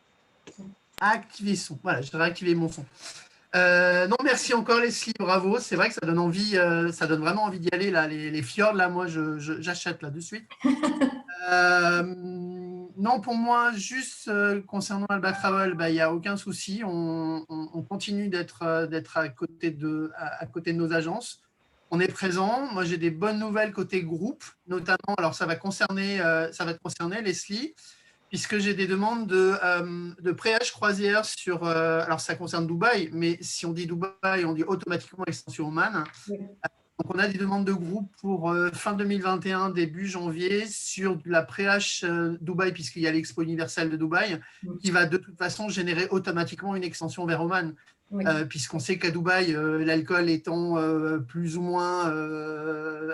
[SPEAKER 3] Activer son. Voilà, je vais réactiver mon son. Non, merci encore Leslie, bravo. C'est vrai que ça donne envie, ça donne vraiment envie d'y aller là. Les fjords là, moi j'achète là de suite. Non, pour moi, juste concernant Alba Travel, il n'y a aucun souci. On continue d'être à côté de nos agences. On est présent. Moi, j'ai des bonnes nouvelles côté groupe, notamment. Alors, ça va te concerner, Leslie, puisque j'ai des demandes de préage croisière sur. Alors, ça concerne Dubaï, mais si on dit Dubaï, on dit automatiquement extension Oman. Oui. Donc, on a des demandes de groupe pour fin 2021, début janvier, sur la Préh Dubaï, puisqu'il y a l'Expo universelle de Dubaï, qui va de toute façon générer automatiquement une extension vers Oman.
[SPEAKER 1] Oui.
[SPEAKER 3] Puisqu'on sait qu'à Dubaï, l'alcool étant plus ou moins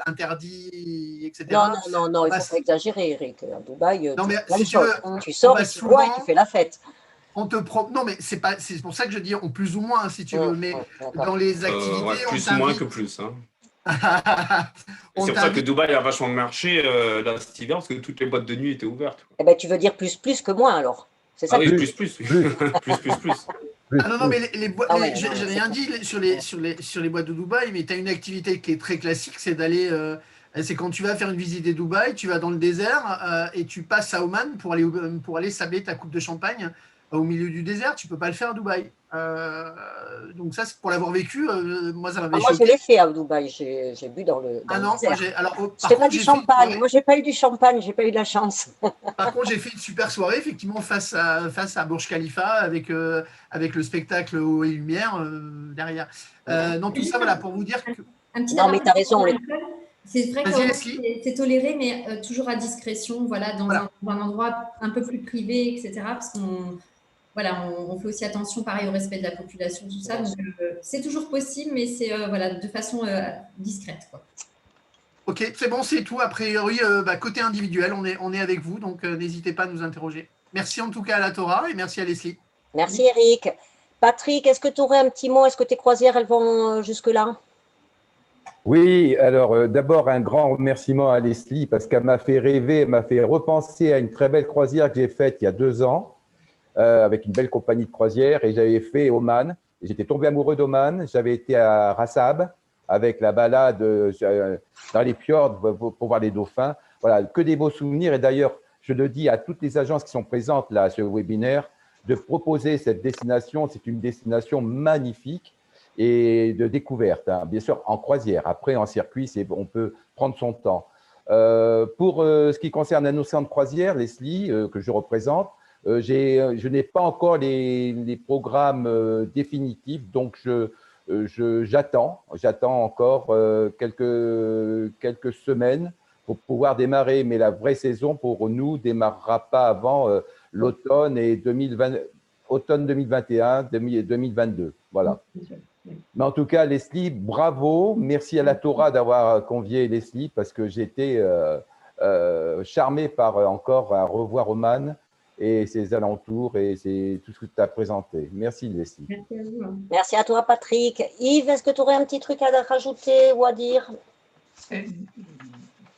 [SPEAKER 3] interdit, etc.
[SPEAKER 2] Non, il ne faut pas exagérer, Eric. À Dubaï,
[SPEAKER 3] Non,
[SPEAKER 2] tu
[SPEAKER 3] mais
[SPEAKER 2] fais plein de
[SPEAKER 3] si tu veux,
[SPEAKER 2] choses. Tu sors et tu bois et tu fais la fête.
[SPEAKER 3] Non, mais c'est pour ça que je dis en plus ou moins, si tu veux. Mais dans les activités,
[SPEAKER 4] ouais, plus ou moins que plus. Hein. C'est pour ça que Dubaï a vachement marché là, cet hiver, parce que toutes les boîtes de nuit étaient ouvertes.
[SPEAKER 2] Eh ben, tu veux dire plus que moins, alors. C'est ça.
[SPEAKER 4] Ah oui, plus. Plus.
[SPEAKER 3] Ah non, mais j'ai rien dit sur les boîtes de Dubaï, mais tu as une activité qui est très classique, c'est d'aller, c'est quand tu vas faire une visite de Dubaï, tu vas dans le désert et tu passes à Oman pour aller sabler ta coupe de champagne au milieu du désert. Tu peux pas le faire à Dubaï. Donc ça, pour l'avoir vécu, moi ça m'avait choqué.
[SPEAKER 2] Moi je l'ai fait à Dubaï, j'ai bu dans le désert. C'était pas du champagne, moi j'ai pas eu du champagne, j'ai pas eu de la chance.
[SPEAKER 3] Par contre, j'ai fait une super soirée, effectivement, face à Burj Khalifa, avec le spectacle Eau et Lumière derrière. Non, tout ça, voilà, pour vous dire que…
[SPEAKER 2] Non, mais tu as raison.
[SPEAKER 1] C'est vrai que c'est toléré, mais toujours à discrétion, voilà, dans un endroit un peu plus privé, etc. Parce qu'on on fait aussi attention, pareil, au respect de la population, tout ça. Donc, c'est toujours possible, mais c'est de façon discrète, quoi.
[SPEAKER 3] Ok, c'est bon, c'est tout. A priori, côté individuel, on est avec vous, donc n'hésitez pas à nous interroger. Merci en tout cas à la Torah et merci à Leslie.
[SPEAKER 2] Merci Eric. Patrick, est-ce que tu aurais un petit mot? Est-ce que tes croisières, elles vont jusque-là?
[SPEAKER 5] Oui, alors d'abord un grand remerciement à Leslie parce qu'elle m'a fait rêver, elle m'a fait repenser à une très belle croisière que j'ai faite il y a 2 ans avec une belle compagnie de croisière et j'avais fait Oman. J'étais tombé amoureux d'Oman. J'avais été à Ras Ab avec la balade dans les fjords pour voir les dauphins. Voilà, que des beaux souvenirs. Et d'ailleurs, je le dis à toutes les agences qui sont présentes là sur le webinaire de proposer cette destination. C'est une destination magnifique et de découverte, hein. Bien sûr en croisière. Après, en circuit, on peut prendre son temps. Pour ce qui concerne un océan de croisière, Leslie, que je représente, je n'ai pas encore les programmes définitifs, donc j'attends encore quelques semaines pour pouvoir démarrer, mais la vraie saison pour nous démarrera pas avant l'automne et automne 2021, 2022. Voilà. Mais en tout cas, Leslie, bravo. Merci à la Torah d'avoir convié Leslie parce que j'étais charmé par encore à revoir Oman et ses alentours et c'est tout ce que tu as présenté. Merci Leslie.
[SPEAKER 1] Merci à vous.
[SPEAKER 2] Merci à toi Patrick. Yves, est-ce que tu aurais un petit truc à rajouter ou à dire?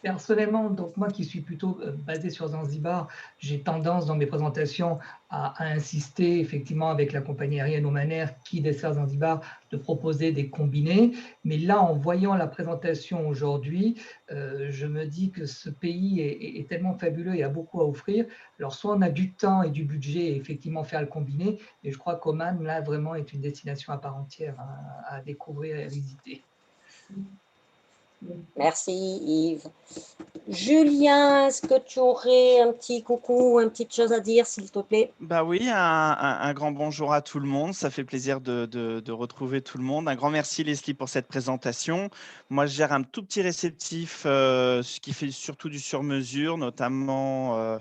[SPEAKER 6] Personnellement, donc moi qui suis plutôt basé sur Zanzibar, j'ai tendance dans mes présentations à insister effectivement avec la compagnie aérienne Oman Air qui dessert Zanzibar de proposer des combinés. Mais là, en voyant la présentation aujourd'hui, je me dis que ce pays est tellement fabuleux et a beaucoup à offrir. Alors soit on a du temps et du budget et effectivement faire le combiné, mais je crois qu'Oman là vraiment est une destination à part entière à découvrir et à visiter.
[SPEAKER 2] Merci Yves. Julien, est-ce que tu aurais un petit coucou, une petite chose à dire, s'il te plaît?
[SPEAKER 7] Bah oui, un grand bonjour à tout le monde. Ça fait plaisir de retrouver tout le monde. Un grand merci Leslie pour cette présentation. Moi, je gère un tout petit réceptif, ce qui fait surtout du sur-mesure, notamment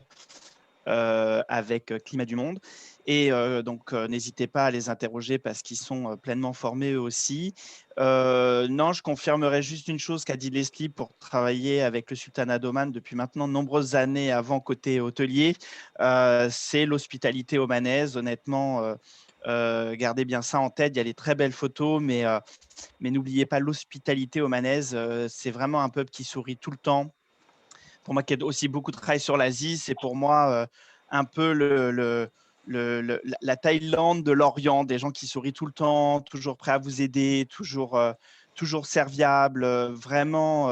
[SPEAKER 7] avec Climat du Monde. Et donc, n'hésitez pas à les interroger parce qu'ils sont pleinement formés eux aussi. Non, je confirmerai juste une chose qu'a dit Leslie pour travailler avec le Sultanat d'Oman depuis maintenant de nombreuses années avant côté hôtelier. C'est l'hospitalité omanaise. Honnêtement, gardez bien ça en tête. Il y a des très belles photos, mais n'oubliez pas l'hospitalité omanaise. C'est vraiment un peuple qui sourit tout le temps. Pour moi, qui a aussi beaucoup de travail sur l'Asie, c'est pour moi un peu la Thaïlande de l'Orient, des gens qui sourient tout le temps, toujours prêts à vous aider, toujours serviables, vraiment.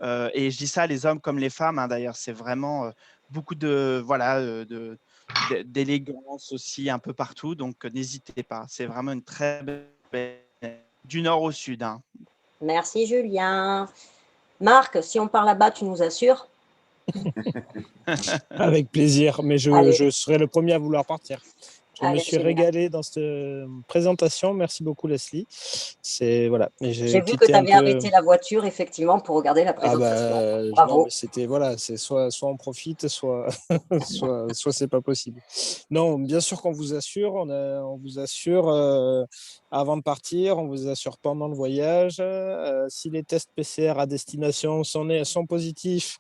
[SPEAKER 7] Et je dis ça, les hommes comme les femmes, hein, d'ailleurs, c'est vraiment beaucoup d'élégance aussi un peu partout. Donc, n'hésitez pas. C'est vraiment une très belle du nord au sud. Hein.
[SPEAKER 2] Merci Julien. Marc, si on part là-bas, tu nous assures?
[SPEAKER 8] Avec plaisir, mais je serai le premier à vouloir partir. Je me suis régalé dans cette présentation. Merci beaucoup, Leslie. Voilà.
[SPEAKER 2] J'ai vu que tu avais arrêté la voiture, effectivement, pour regarder la présentation. Bravo.
[SPEAKER 8] C'était, voilà, c'est soit on profite, soit c'est pas possible. Non, bien sûr qu'on vous assure. On vous assure avant de partir, on vous assure pendant le voyage. Si les tests PCR à destination sont positifs,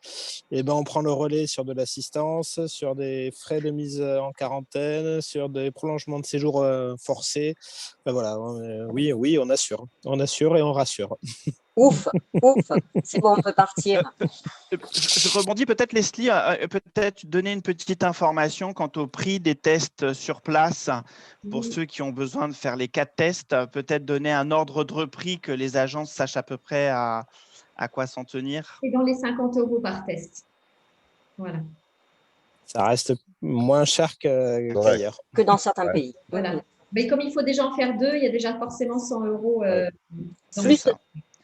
[SPEAKER 8] eh ben, on prend le relais sur de l'assistance, sur des frais de mise en quarantaine, sur des prolongements de séjour forcés. Ben voilà, oui, on assure et on rassure.
[SPEAKER 2] Ouf, c'est bon, on peut partir.
[SPEAKER 7] Je rebondis peut-être, Leslie, peut-être donner une petite information quant au prix des tests sur place pour ceux qui ont besoin de faire les 4 tests, peut-être donner un ordre de prix que les agences sachent à peu près à quoi s'en tenir.
[SPEAKER 1] C'est dans les 50 € par test. Voilà.
[SPEAKER 8] Ça reste moins cher qu'ailleurs.
[SPEAKER 2] Que dans certains pays.
[SPEAKER 1] Voilà. Mais comme il faut déjà en faire 2, il y a déjà forcément 100 €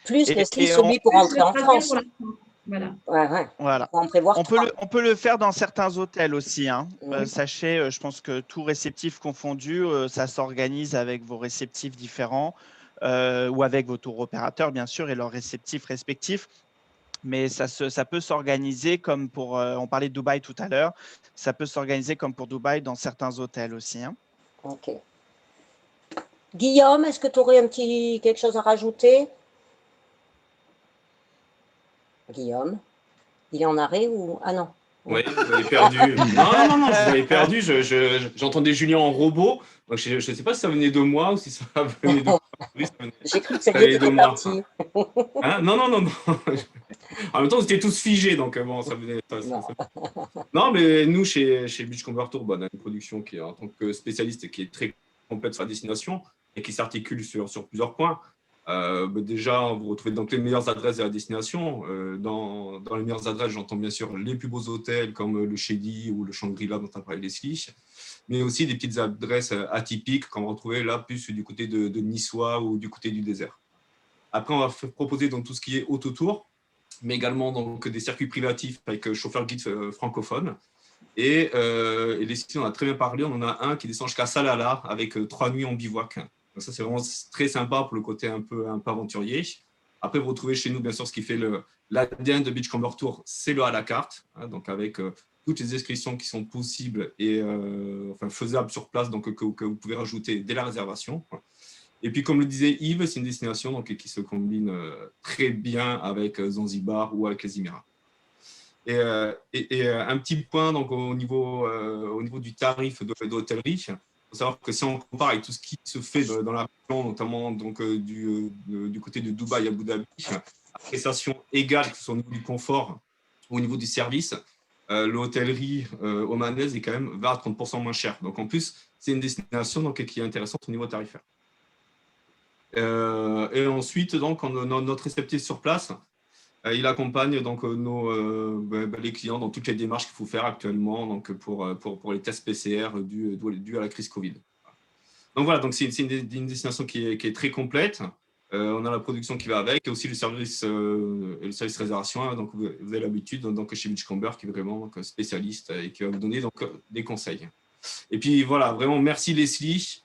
[SPEAKER 2] plus celui pour entrer en France.
[SPEAKER 1] Voilà.
[SPEAKER 2] Voilà.
[SPEAKER 7] On peut le faire dans certains hôtels aussi. Hein. Sachez, je pense que tout réceptif confondu, ça s'organise avec vos réceptifs différents ou avec vos tour opérateurs, bien sûr, et leurs réceptifs respectifs. Mais ça peut s'organiser comme pour, on parlait de Dubaï tout à l'heure, ça peut s'organiser comme pour Dubaï dans certains hôtels aussi. Hein.
[SPEAKER 2] Ok. Guillaume, est-ce que tu aurais quelque chose à rajouter? Guillaume, il est en arrêt ou… Ah non.
[SPEAKER 4] Oui, vous avez perdu. Non, vous avez perdu. J'entendais Julien en robot. Donc je ne sais pas si ça venait de moi ou si ça venait de moi.
[SPEAKER 2] J'ai cru que ça y était parti.
[SPEAKER 4] Hein, non. En même temps, vous étiez tous figés. Donc bon, ça venait. Non, mais nous, chez Beachcomber Tour, on a une production qui est, en tant que spécialiste, qui est très complète sur la destination et qui s'articule sur plusieurs points. Déjà, vous retrouvez donc les meilleures adresses de la destination. Dans les meilleures adresses, j'entends bien sûr les plus beaux hôtels comme le Shady ou le Shangri-La dont on a parlé Leslie, mais aussi des petites adresses atypiques qu'on va retrouver là plus du côté de Niçois ou du côté du désert. Après, on va proposer donc tout ce qui est autotour, mais également donc des circuits privatifs avec chauffeur guide francophone. Et Leslie, on a très bien parlé, on en a un qui descend jusqu'à Salalah avec 3 nuits en bivouac. Donc ça, c'est vraiment très sympa pour le côté un peu aventurier. Après, vous retrouvez chez nous, bien sûr, ce qui fait l'ADN de Beachcomber Tour, c'est le à la carte, hein, donc avec toutes les inscriptions qui sont possibles et faisables sur place, donc que vous pouvez rajouter dès la réservation. Et puis, comme le disait Yves, c'est une destination donc, qui se combine très bien avec Zanzibar ou avec les Émirats. Et un petit point donc, au niveau du tarif d'hôtellerie. Il faut savoir que si on compare avec tout ce qui se fait dans la région, notamment donc, du côté de Dubaï à Abu Dhabi, à prestation égale, que ce soit au niveau du confort ou au niveau du service, l'hôtellerie omanaise est quand même 20 à 30% moins chère. Donc en plus, c'est une destination donc, qui est intéressante au niveau tarifaire. Et ensuite, donc, notre réceptif sur place, il accompagne donc les clients dans toutes les démarches qu'il faut faire actuellement donc pour les tests PCR dus à la crise Covid. Donc voilà, donc c'est une destination qui est très complète. On a la production qui va avec et aussi le service réservation. Hein, donc vous avez l'habitude donc chez Beachcomber qui est vraiment donc, spécialiste et qui va vous donner donc des conseils. Et puis voilà, vraiment merci Leslie.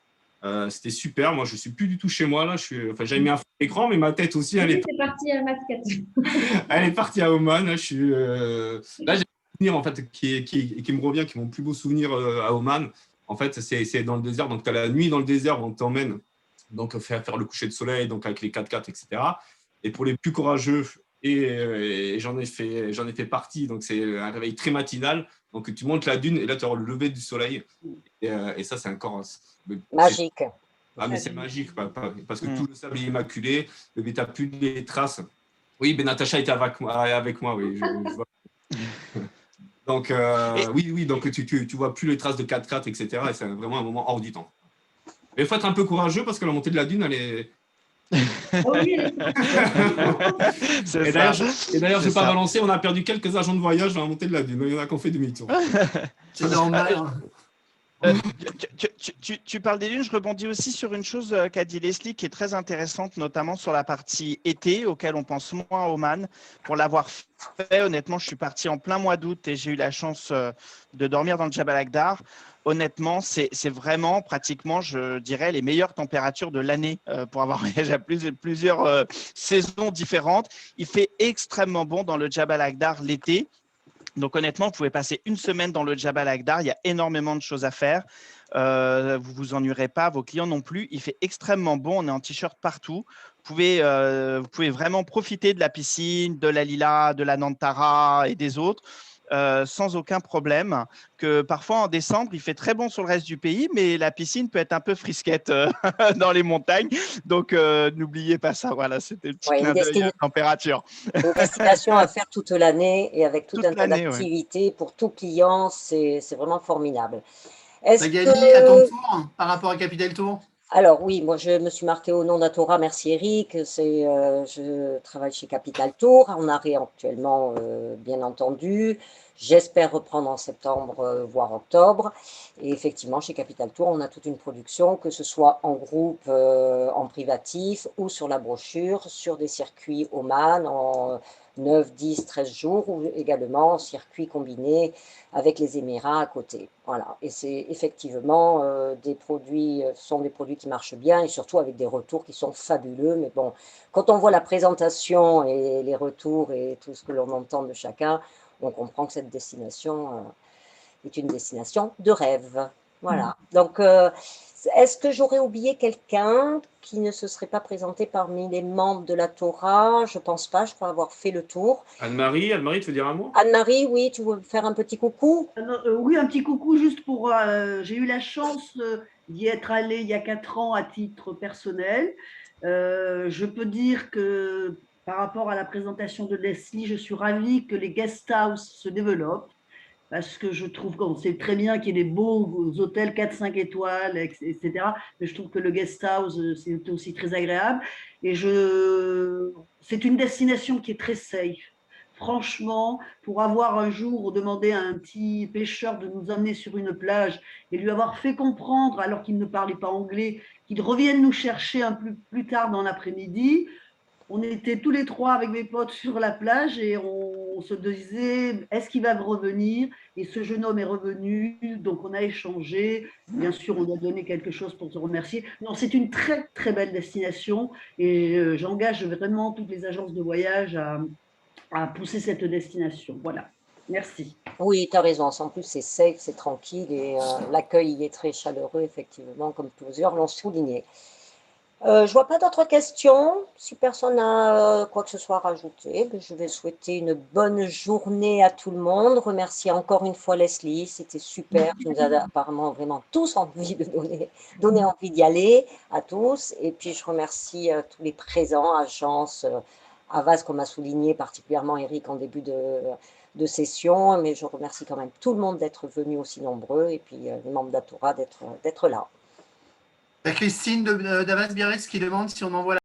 [SPEAKER 4] C'était super. Moi, je ne suis plus du tout chez moi. Là. J'avais mis un fond d'écran, mais ma tête aussi, elle est
[SPEAKER 1] partie à Mascate.
[SPEAKER 4] Elle est partie à Oman. Là, j'ai un souvenir en fait, qui me revient, qui est mon plus beau souvenir à Oman. En fait, c'est dans le désert. Donc, tu as la nuit dans le désert, on t'emmène donc, faire le coucher de soleil donc, avec les 4x4, etc. Et pour les plus courageux, et j'en ai fait partie, donc c'est un réveil très matinal. Donc, tu montes la dune et là, tu auras le lever du soleil. Et ça, c'est encore…
[SPEAKER 2] magique.
[SPEAKER 4] Mais c'est magique, parce que tout le sable est immaculé, tu n'as plus les traces. Oui, Natacha était avec moi, oui. Je vois. Donc, oui, donc tu vois plus les traces de 4x4, etc. Et c'est vraiment un moment hors du temps. Mais il faut être un peu courageux parce que la montée de la dune, elle est… Et d'ailleurs, je ne vais pas balancer, on a perdu quelques agents de voyage dans la montée de la dune. Il y en a qui ont fait demi-tour.
[SPEAKER 3] C'est normal.
[SPEAKER 7] Tu parles des dunes, je rebondis aussi sur une chose qu'a dit Leslie qui est très intéressante, notamment sur la partie été, auquel on pense moins à Oman. Pour l'avoir fait, honnêtement, je suis parti en plein mois d'août et j'ai eu la chance de dormir dans le Jabal Akdar. honnêtement, c'est vraiment pratiquement, je dirais, les meilleures températures de l'année pour avoir voyagé à plusieurs saisons différentes. Il fait extrêmement bon dans le Jabal Akhdar l'été. Donc honnêtement, vous pouvez passer une semaine dans le Jabal Akhdar. Il y a énormément de choses à faire. Vous vous ennuierez pas, vos clients non plus. Il fait extrêmement bon. On est en t-shirt partout. Vous pouvez vraiment profiter de la piscine, de la Lila, de la Nantara et des autres. Sans aucun problème, que parfois en décembre, il fait très bon sur le reste du pays, mais la piscine peut être un peu frisquette dans les montagnes. Donc, n'oubliez pas ça. Voilà, c'était le petit
[SPEAKER 2] Ouais,
[SPEAKER 7] clin d'œil à la température.
[SPEAKER 2] une destination à faire toute l'année et avec tout un
[SPEAKER 7] Toute
[SPEAKER 2] tas
[SPEAKER 7] l'année, oui.
[SPEAKER 2] d'activités pour tout client, c'est vraiment formidable. Est-ce
[SPEAKER 3] Magali, à ton
[SPEAKER 2] que…
[SPEAKER 3] tour, par rapport à Capital Tour?
[SPEAKER 2] Alors oui, moi je me suis marquée au nom d'Atora, merci Eric. Je travaille chez Capital Tour, on arrive actuellement bien entendu. J'espère reprendre en septembre, voire octobre. Et effectivement, chez Capital Tour, on a toute une production, que ce soit en groupe, en privatif ou sur la brochure, sur des circuits Oman en 9, 10, 13 jours ou également en circuit combiné avec les Émirats à côté. Voilà. Et c'est effectivement des produits qui marchent bien et surtout avec des retours qui sont fabuleux. Mais bon, quand on voit la présentation et les retours et tout ce que l'on entend de chacun, on comprend que cette destination est une destination de rêve. Voilà. Donc, est-ce que j'aurais oublié quelqu'un qui ne se serait pas présenté parmi les membres de la Torah? Je ne pense pas, je crois avoir fait le tour.
[SPEAKER 4] Anne-Marie, tu veux dire un mot?
[SPEAKER 2] Anne-Marie, oui, tu veux faire un petit coucou?
[SPEAKER 9] Oui, un petit coucou juste pour… j'ai eu la chance d'y être allée il y a 4 ans à titre personnel. Je peux dire que par rapport à la présentation de Leslie, je suis ravie que les guest house se développent parce que je trouve qu'on sait très bien qu'il y a des beaux hôtels 4-5 étoiles, etc. Mais je trouve que le guest house, c'est aussi très agréable. Et c'est une destination qui est très safe. Franchement, pour avoir un jour demandé à un petit pêcheur de nous emmener sur une plage et lui avoir fait comprendre, alors qu'il ne parlait pas anglais, qu'il revienne nous chercher un plus tard dans l'après-midi, on était tous les trois avec mes potes sur la plage et on se disait, est-ce qu'il va revenir? Et ce jeune homme est revenu, donc on a échangé. Bien sûr, on a donné quelque chose pour te remercier. Non, c'est une très, très belle destination et j'engage vraiment toutes les agences de voyage à pousser cette destination. Voilà, merci.
[SPEAKER 2] Oui, tu as raison. En plus, c'est safe, c'est tranquille et l'accueil y est très chaleureux, effectivement, comme plusieurs l'ont souligné. Je ne vois pas d'autres questions. Si personne n'a quoi que ce soit à rajouter, je vais souhaiter une bonne journée à tout le monde. Remercier encore une fois Leslie, c'était super. Tu nous as apparemment vraiment tous envie de donner envie d'y aller à tous. Et puis je remercie tous les présents, agence, Havas, comme a souligné particulièrement Eric en début de session. Mais je remercie quand même tout le monde d'être venu aussi nombreux et puis les membres d'Atora d'être là.
[SPEAKER 3] Christine d'Avas Biarritz qui demande si on envoie